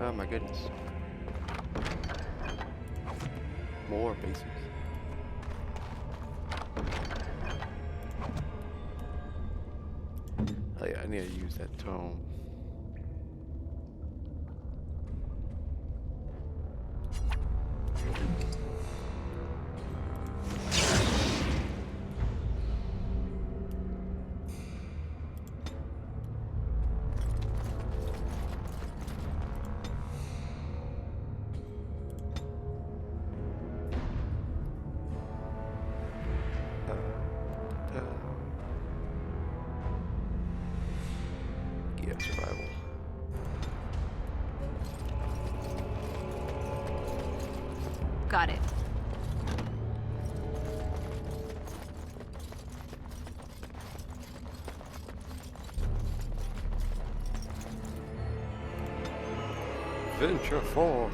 Oh my goodness. More basics. Oh yeah, I need to use that tome. Yeah, survival. Got it. Venture forth.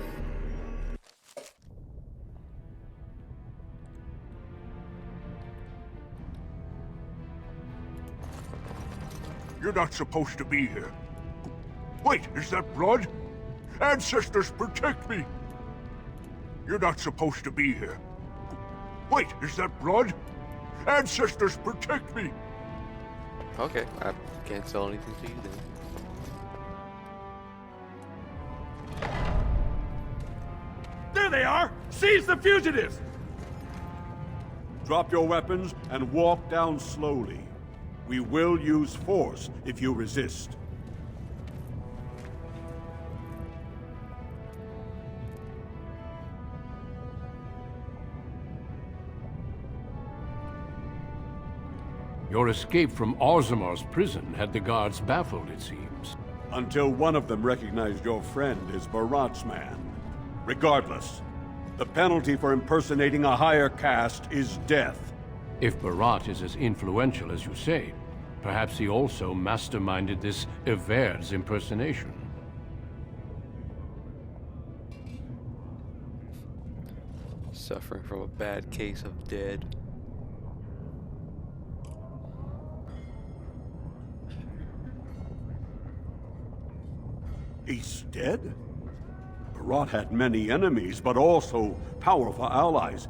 You're not supposed to be here. Wait, is that blood? Ancestors, protect me! You're not supposed to be here. Wait, is that blood? Ancestors, protect me! Okay, I can't sell anything to you then. There they are! Seize the fugitives! Drop your weapons and walk down slowly. We will use force if you resist. Your escape from Orzamar's prison had the guards baffled, it seems. Until one of them recognized your friend as Barat's man. Regardless, the penalty for impersonating a higher caste is death. If Barat is as influential as you say, perhaps he also masterminded this Everd's impersonation. Suffering from a bad case of dead. He's dead? Barat had many enemies, but also powerful allies.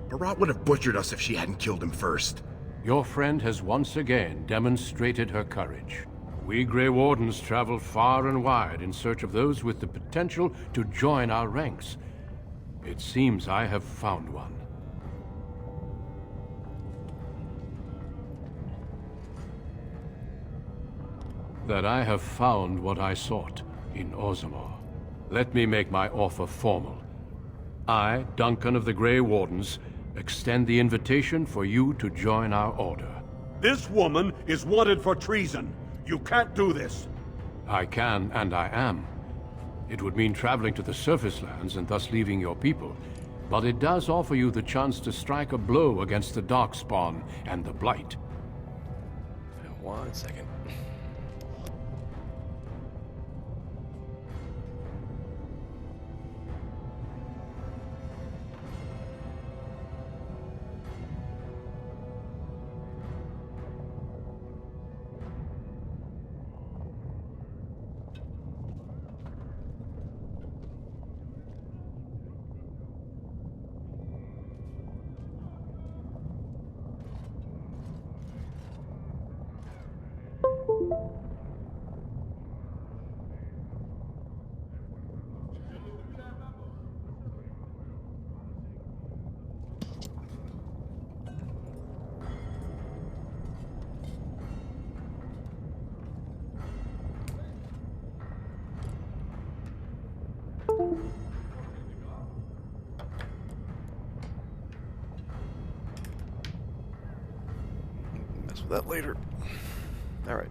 Barat would have butchered us if she hadn't killed him first. Your friend has once again demonstrated her courage. We Grey Wardens travel far and wide in search of those with the potential to join our ranks. It seems I have found one. That I have found what I sought in Orzammar. Let me make my offer formal. I, Duncan of the Grey Wardens, extend the invitation for you to join our order. This woman is wanted for treason. You can't do this. I can, and I am. It would mean traveling to the surface lands and thus leaving your people, but it does offer you the chance to strike a blow against the Darkspawn and the Blight. 1 second. Mess with that later. All right.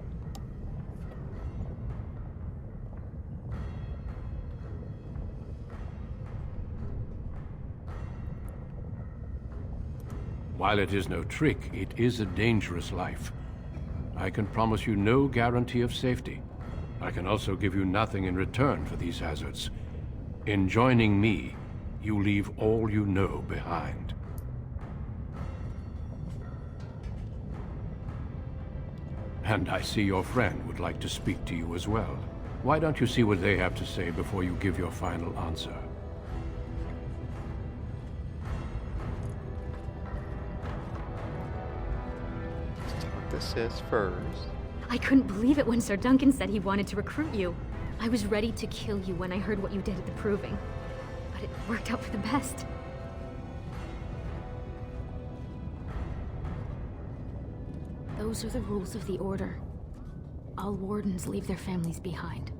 While it is no trick, it is a dangerous life. I can promise you no guarantee of safety. I can also give you nothing in return for these hazards. In joining me, you leave all you know behind. And I see your friend would like to speak to you as well. Why don't you see what they have to say before you give your final answer? Let's talk to Sis first. I couldn't believe it when Sir Duncan said he wanted to recruit you. I was ready to kill you when I heard what you did at the Proving. But it worked out for the best. Those are the rules of the Order. All Wardens leave their families behind.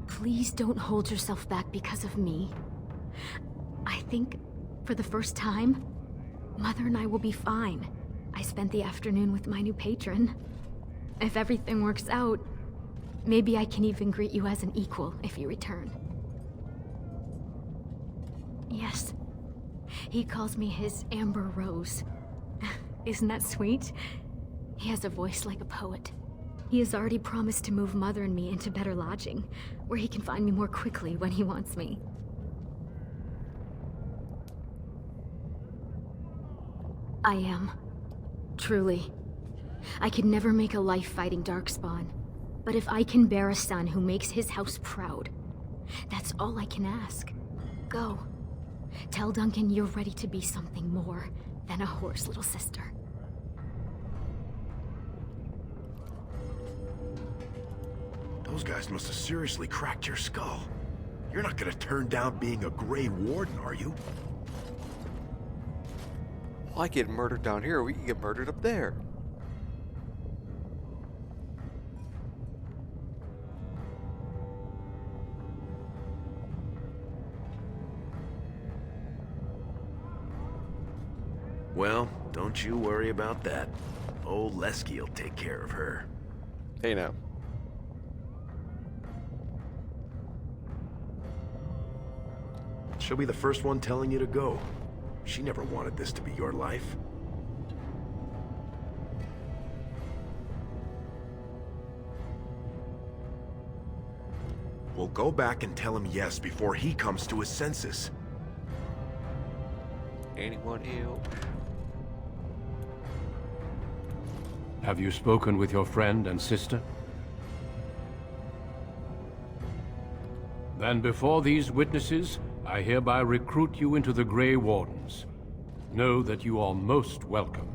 Please don't hold yourself back because of me. I think, for the first time, Mother and I will be fine. I spent the afternoon with my new patron. If everything works out, maybe I can even greet you as an equal if you return. Yes. He calls me his Amber Rose. Isn't that sweet? He has a voice like a poet. He has already promised to move Mother and me into better lodging, where he can find me more quickly when he wants me. I am. Truly. I could never make a life fighting Darkspawn. But if I can bear a son who makes his house proud, that's all I can ask. Go. Tell Duncan you're ready to be something more than a whore's little sister. Those guys must have seriously cracked your skull. You're not gonna turn down being a Grey Warden, are you? Well, I get murdered down here, we can get murdered up there. Well, don't you worry about that. Old Lesky'll take care of her. Hey now. She'll be the first one telling you to go. She never wanted this to be your life. We'll go back and tell him yes before he comes to his senses. Anyone ill? Have you spoken with your friend and sister? Then before these witnesses, I hereby recruit you into the Grey Wardens. Know that you are most welcome.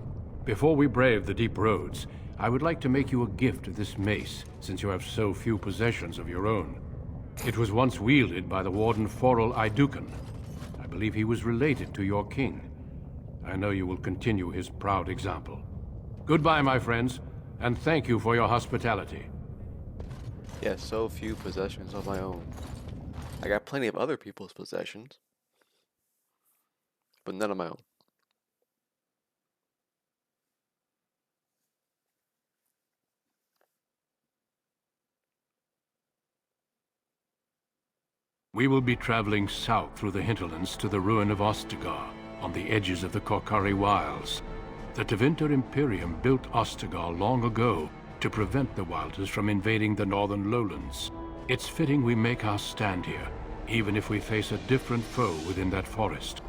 Before we brave the deep roads, I would like to make you a gift of this mace, since you have so few possessions of your own. It was once wielded by the Warden Forel Idukan. I believe he was related to your king. I know you will continue his proud example. Goodbye, my friends, and thank you for your hospitality. Yeah, so few possessions of my own. I got plenty of other people's possessions, but none of my own. We will be traveling south through the hinterlands to the ruin of Ostagar, on the edges of the Korcari Wilds. The Tevinter Imperium built Ostagar long ago to prevent the Wilders from invading the northern lowlands. It's fitting we make our stand here, even if we face a different foe within that forest.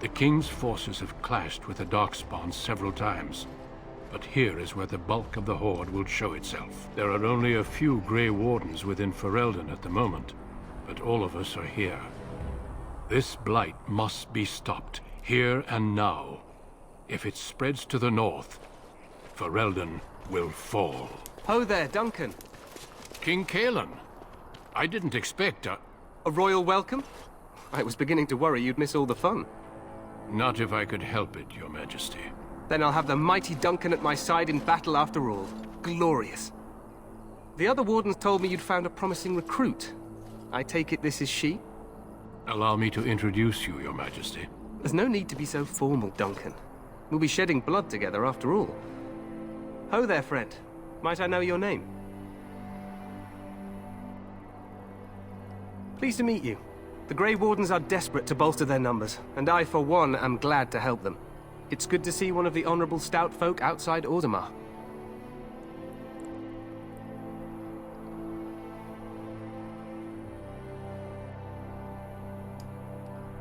The King's forces have clashed with the Darkspawn several times, but here is where the bulk of the Horde will show itself. There are only a few Grey Wardens within Ferelden at the moment, but all of us are here. This blight must be stopped, here and now. If it spreads to the north, Ferelden will fall. Ho there, Duncan. King Cailan. I didn't expect a royal welcome? I was beginning to worry you'd miss all the fun. Not if I could help it, Your Majesty. Then I'll have the mighty Duncan at my side in battle after all. Glorious. The other wardens told me you'd found a promising recruit. I take it this is she? Allow me to introduce you, Your Majesty. There's no need to be so formal, Duncan. We'll be shedding blood together after all. Ho there, friend. Might I know your name? Pleased to meet you. The Grey Wardens are desperate to bolster their numbers, and I, for one, am glad to help them. It's good to see one of the honorable stout folk outside Orzammar.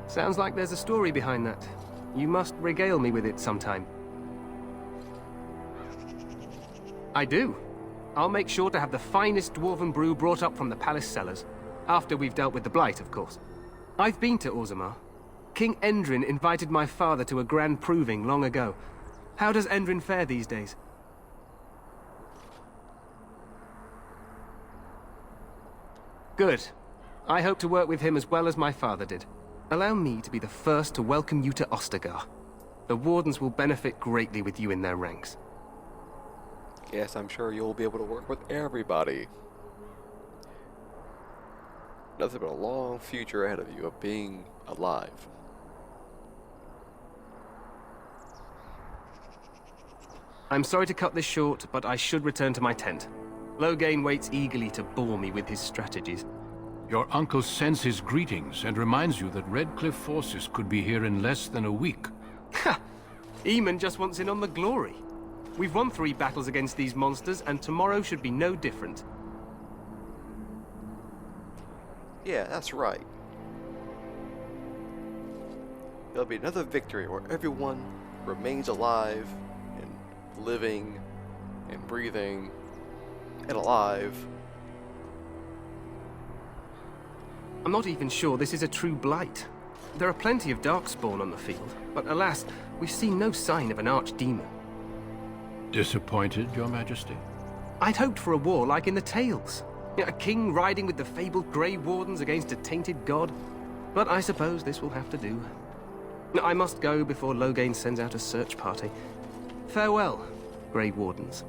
Sounds like there's a story behind that. You must regale me with it sometime. I do. I'll make sure to have the finest dwarven brew brought up from the palace cellars. After we've dealt with the blight, of course. I've been to Orzammar. King Endrin invited my father to a grand proving long ago. How does Endrin fare these days? Good. I hope to work with him as well as my father did. Allow me to be the first to welcome you to Ostagar. The Wardens will benefit greatly with you in their ranks. Yes, I'm sure you'll be able to work with everybody. Nothing but a long future ahead of you of being alive. I'm sorry to cut this short, but I should return to my tent. Loghain waits eagerly to bore me with his strategies. Your uncle sends his greetings and reminds you that Redcliffe forces could be here in less than a week. Ha! Eamon just wants in on the glory. We've won 3 battles against these monsters, and tomorrow should be no different. Yeah, that's right. There'll be another victory where everyone remains alive and living and breathing and alive. I'm not even sure this is a true blight. There are plenty of Darkspawn on the field, but alas, we've seen no sign of an archdemon. Disappointed, Your Majesty? I'd hoped for a war like in the Tales. A king riding with the fabled Grey Wardens against a tainted god? But I suppose this will have to do. I must go before Loghain sends out a search party. Farewell, Grey Wardens.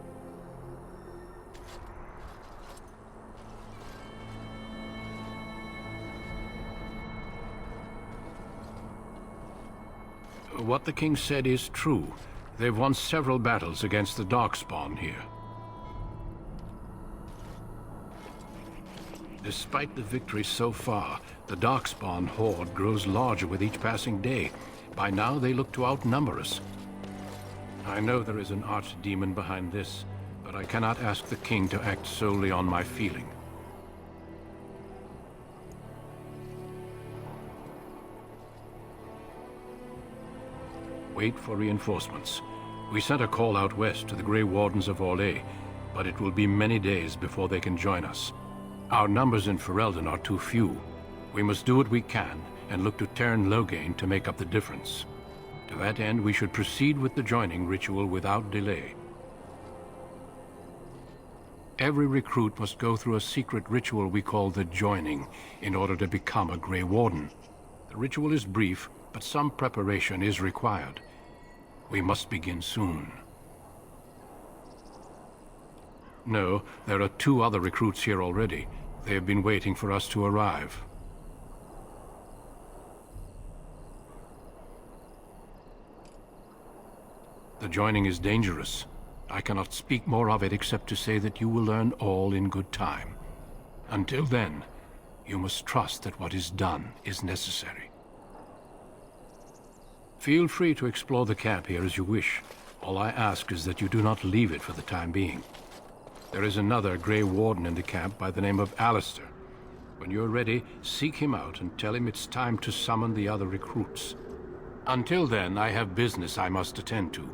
What the king said is true. They've won several battles against the Darkspawn here. Despite the victory so far, the Darkspawn horde grows larger with each passing day. By now, they look to outnumber us. I know there is an archdemon behind this, but I cannot ask the king to act solely on my feeling. Wait for reinforcements. We sent a call out west to the Grey Wardens of Orlais, but it will be many days before they can join us. Our numbers in Ferelden are too few. We must do what we can and look to Teyrn Loghain to make up the difference. To that end, we should proceed with the joining ritual without delay. Every recruit must go through a secret ritual we call the Joining in order to become a Grey Warden. The ritual is brief, but some preparation is required. We must begin soon. No, there are 2 other recruits here already. They have been waiting for us to arrive. The joining is dangerous. I cannot speak more of it except to say that you will learn all in good time. Until then, you must trust that what is done is necessary. Feel free to explore the camp here as you wish. All I ask is that you do not leave it for the time being. There is another Grey Warden in the camp by the name of Alistair. When you're ready, seek him out and tell him it's time to summon the other recruits. Until then, I have business I must attend to.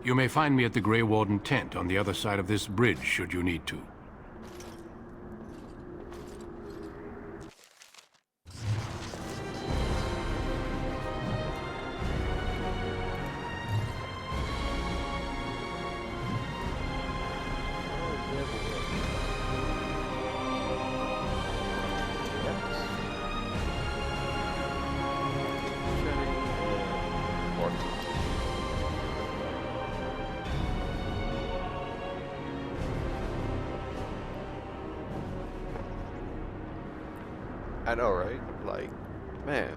You may find me at the Grey Warden tent on the other side of this bridge, should you need to. I know, right? Like, man,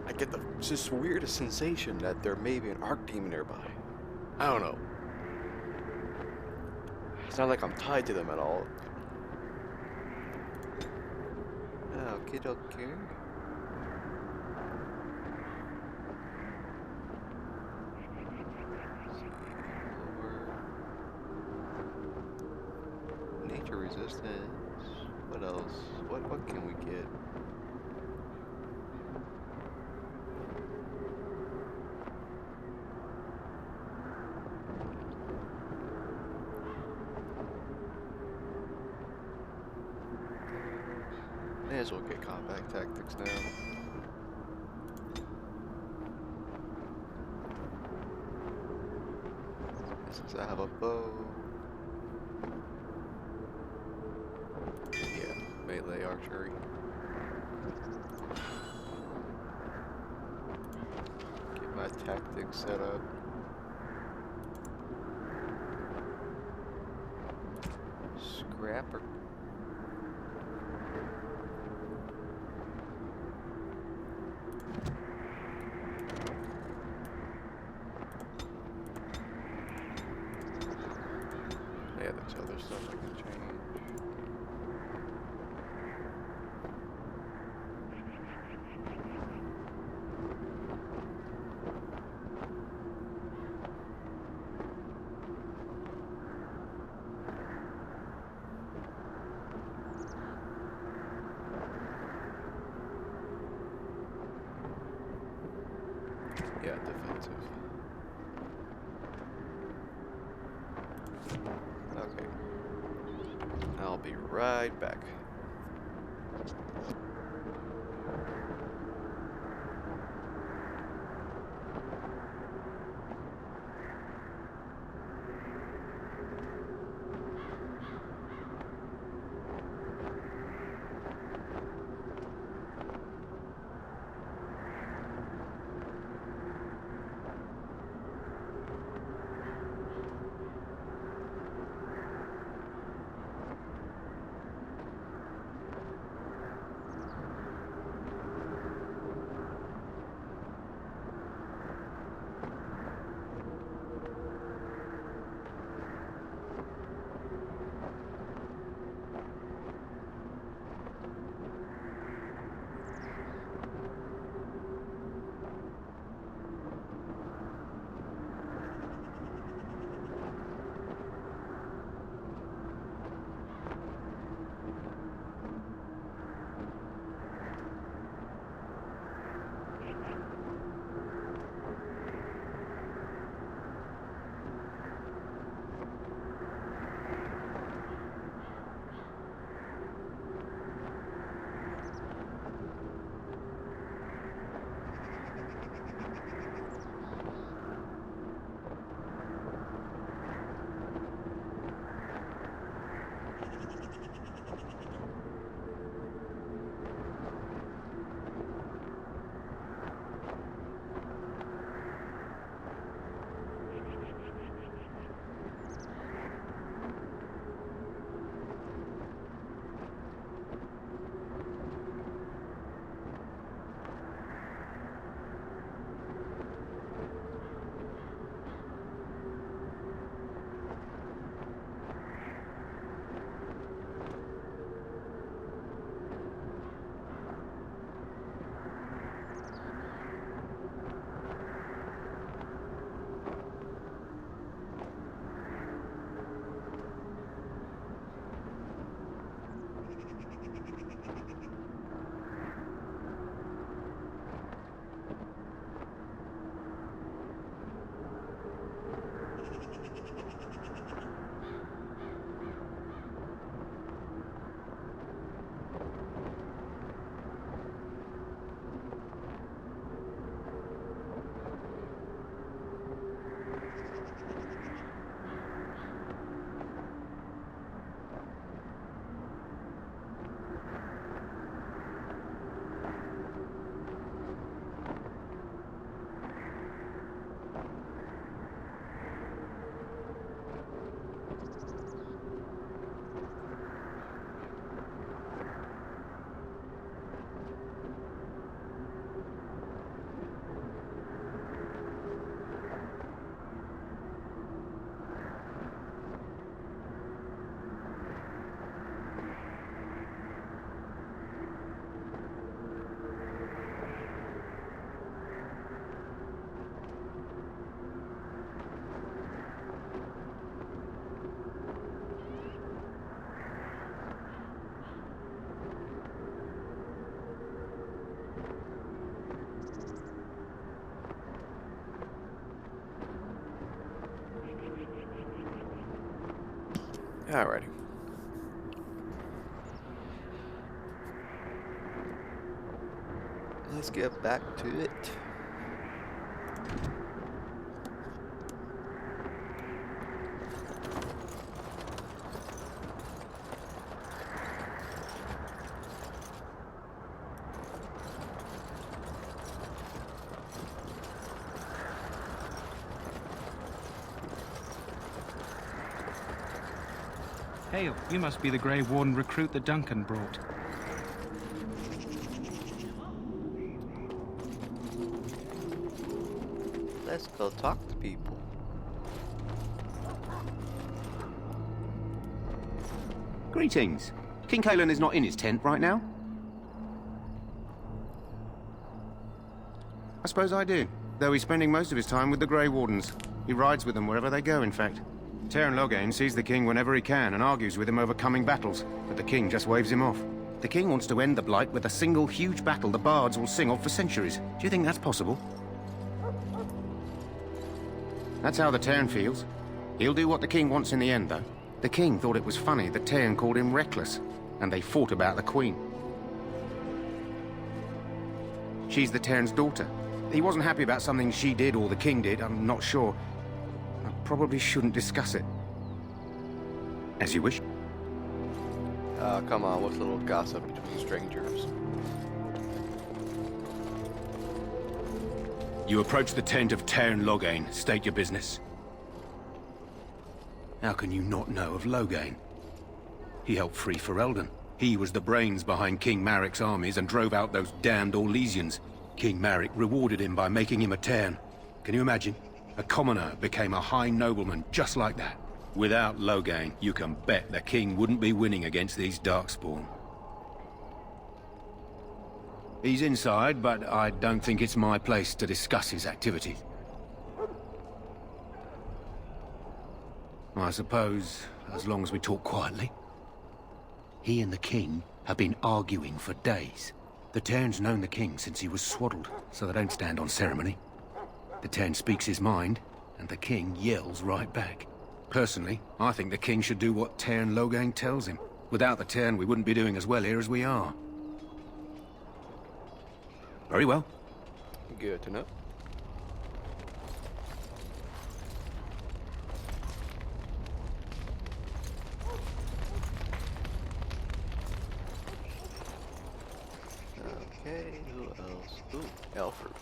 I get this weirdest sensation that there may be an archdemon nearby. I don't know. It's not like I'm tied to them at all. Okay, okay. Nature resistance. What else? What can we get? May as well get combat tactics now. Since I have a bow. Yeah, melee archery. Get my tactics set up. Scrapper. Yeah, there's other stuff I can change. Yeah, defensive. Okay. I'll be right back. Alrighty. Let's get back to it. Hail, you must be the Grey Warden recruit that Duncan brought. Let's go talk to people. Greetings. King Cailan is not in his tent right now? I suppose I do, though he's spending most of his time with the Grey Wardens. He rides with them wherever they go, in fact. Teyrn Loghain sees the king whenever he can and argues with him over coming battles, but the king just waves him off. The king wants to end the Blight with a single huge battle the bards will sing of for centuries. Do you think that's possible? That's how the Teyrn feels. He'll do what the king wants in the end, though. The king thought it was funny that Teyrn called him reckless, and they fought about the queen. She's the Teyrn's daughter. He wasn't happy about something she did or the king did, I'm not sure. I probably shouldn't discuss it. As you wish. Come on, what's a little gossip between strangers? You approach the tent of Teyrn Loghain. State your business. How can you not know of Loghain? He helped free Ferelden. He was the brains behind King Maric's armies and drove out those damned Orlesians. King Maric rewarded him by making him a Teyrn. Can you imagine? A commoner became a high nobleman just like that. Without Loghain, you can bet the king wouldn't be winning against these Darkspawn. He's inside, but I don't think it's my place to discuss his activities. I suppose, as long as we talk quietly. He and the king have been arguing for days. The Teyrn's known the king since he was swaddled, so they don't stand on ceremony. The Teyrn speaks his mind, and the king yells right back. Personally, I think the king should do what Teyrn Loghain tells him. Without the Teyrn, we wouldn't be doing as well here as we are. Very well. Good to know. Okay, who else? Ooh, Alfred.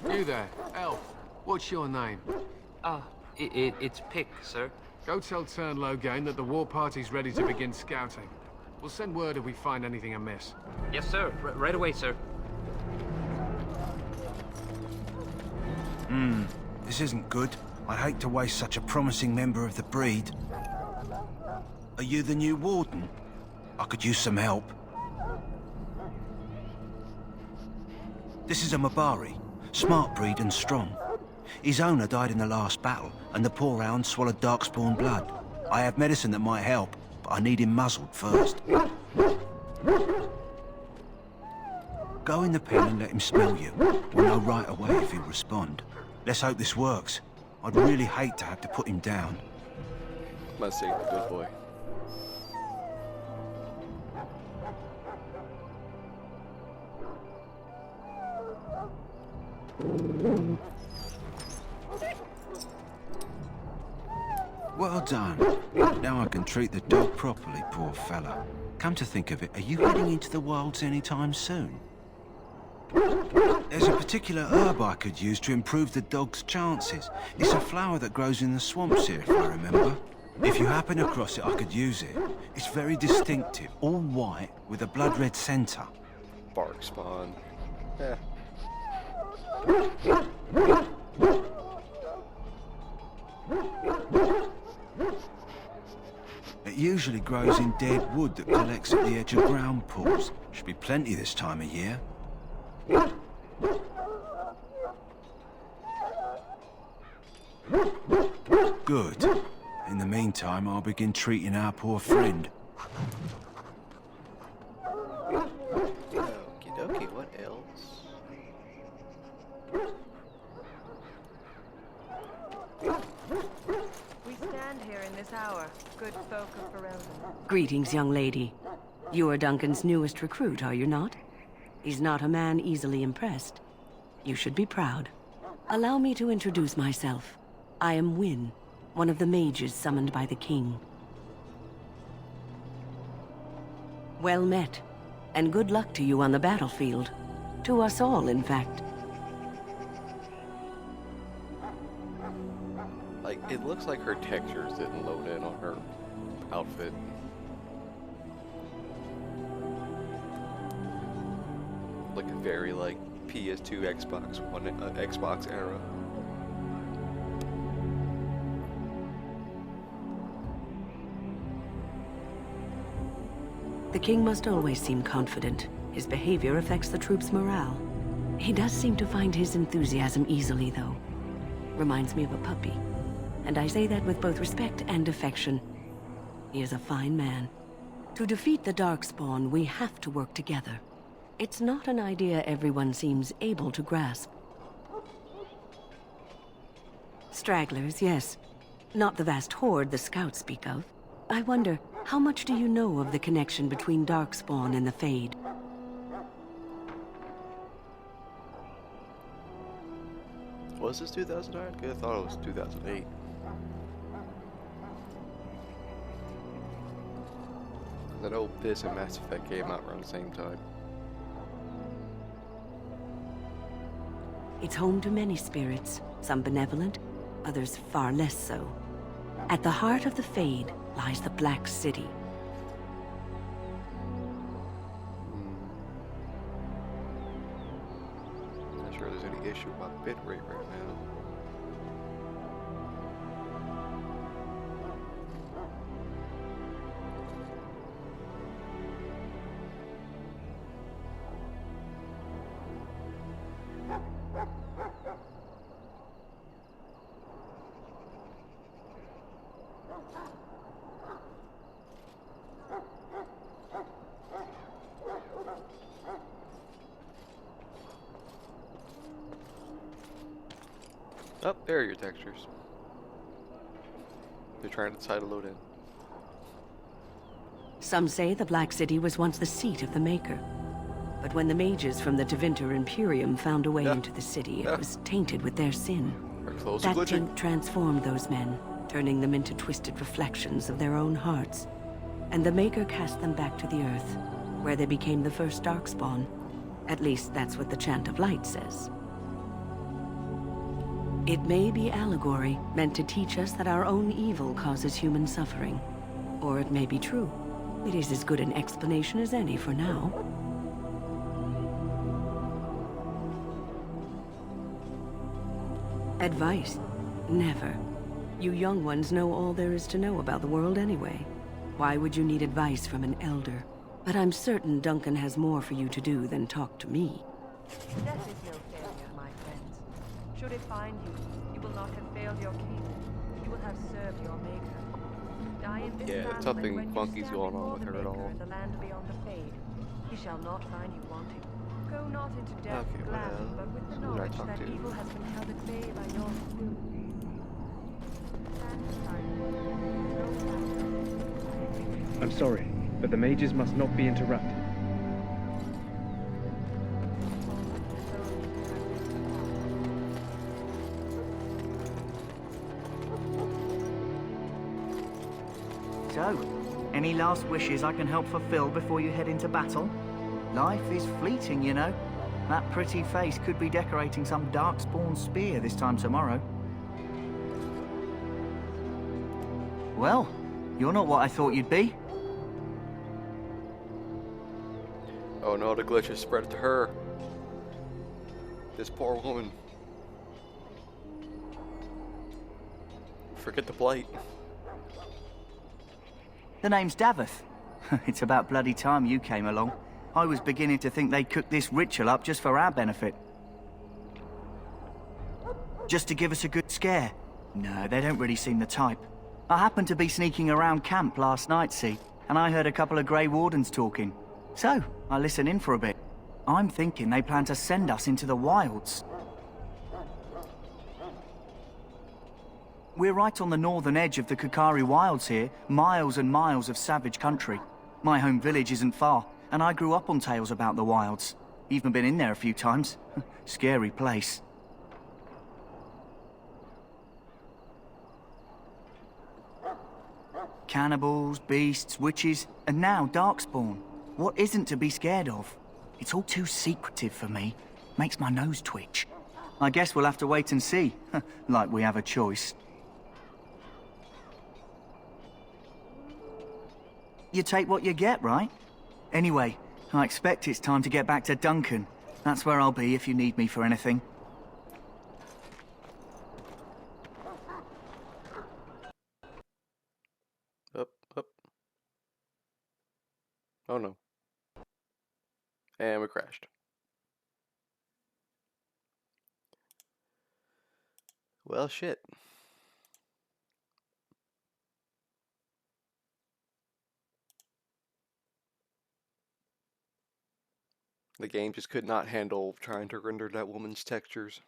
You there, elf. What's your name? It's Pick, sir. Go tell Teyrn Loghain that the war party's ready to begin scouting. We'll send word if we find anything amiss. Yes, sir. Right away, sir. This isn't good. I hate to waste such a promising member of the breed. Are you the new warden? I could use some help. This is a Mabari. Smart breed and strong. His owner died in the last battle, and the poor hound swallowed Darkspawn blood. I have medicine that might help, but I need him muzzled first. Go in the pen and let him smell you. We'll know right away if he'll respond. Let's hope this works. I'd really hate to have to put him down. Must say, good boy. Well done. Now I can treat the dog properly, poor fella. Come to think of it, are you heading into the wilds anytime soon? There's a particular herb I could use to improve the dog's chances. It's a flower that grows in the swamps here, if I remember. If you happen across it, I could use it. It's very distinctive, all white with a blood-red center. Bark spawn. Yeah. It usually grows in dead wood that collects at the edge of ground pools. Should be plenty this time of year. Good. In the meantime, I'll begin treating our poor friend. Okie dokie, what else? good folk of Ferelden. Greetings, young lady. You are Duncan's newest recruit, are you not? He's not a man easily impressed. You should be proud. Allow me to introduce myself. I am Wynne, one of the mages summoned by the king. Well met, and good luck to you on the battlefield. To us all, in fact. Like, it looks like her textures didn't load in on her outfit. Looking very like PS2, Xbox One, Xbox era. The king must always seem confident. His behavior affects the troops' morale. He does seem to find his enthusiasm easily, though. Reminds me of a puppy. And I say that with both respect and affection. He is a fine man. To defeat the Darkspawn, we have to work together. It's not an idea everyone seems able to grasp. Stragglers, yes. Not the vast horde the scouts speak of. I wonder, how much do you know of the connection between Darkspawn and the Fade? Was this 2009? I thought it was 2008. I know this and Mass Effect came out around the same time. It's home to many spirits, some benevolent, others far less so. At the heart of the Fade lies the Black City. Not sure there's any issue about bitrate right now. Oh, there are your textures. They're trying to decide to load in. Some say the Black City was once the seat of the Maker. But when the mages from the Tevinter Imperium found a way into the city, it was tainted with their sin. That taint transformed those men, turning them into twisted reflections of their own hearts. And the Maker cast them back to the Earth, where they became the first Darkspawn. At least that's what the Chant of Light says. It may be allegory, meant to teach us that our own evil causes human suffering. Or it may be true. It is as good an explanation as any for now. Advice? Never. You young ones know all there is to know about the world anyway. Why would you need advice from an elder? But I'm certain Duncan has more for you to do than talk to me. Death is no failure, my friends. Should it find you, you will not have failed your king. You will have served your maker. Die in this Yeah, something funky's going on with her at all. the land beyond the Fade. He shall not find you wanting. Go not into death gladly, but with the knowledge that evil has been held at bay by your spirit. I'm sorry, but the mages must not be interrupted. So, any last wishes I can help fulfill before you head into battle? Life is fleeting, you know. That pretty face could be decorating some Darkspawn spear this time tomorrow. Well, you're not what I thought you'd be. Oh no, the glitch has spread to her. This poor woman. Forget the blight. The name's Daveth. It's about bloody time you came along. I was beginning to think they cooked this ritual up just for our benefit. Just to give us a good scare. No, they don't really seem the type. I happened to be sneaking around camp last night, see, and I heard a couple of Grey Wardens talking. So, I listened in for a bit. I'm thinking they plan to send us into the wilds. We're right on the northern edge of the Kokari Wilds here, miles and miles of savage country. My home village isn't far, and I grew up on tales about the wilds. Even been in there a few times. Scary place. Cannibals, beasts, witches, and now Darkspawn. What isn't to be scared of? It's all too secretive for me. Makes my nose twitch. I guess we'll have to wait and see. Like we have a choice. You take what you get, right? Anyway, I expect it's time to get back to Duncan. That's where I'll be if you need me for anything. Up. Oh no. And we crashed. Well, shit. The game just could not handle trying to render that woman's textures.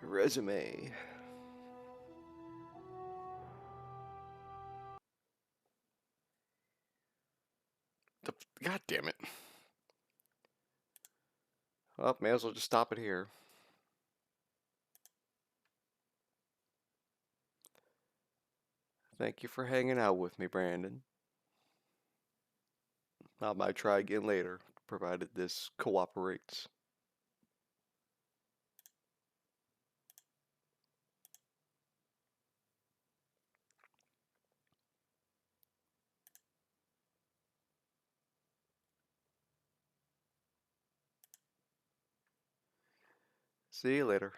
Resume. God damn it. Well, may as well just stop it here. Thank you for hanging out with me, Brandon. I might try again later, provided this cooperates. See you later.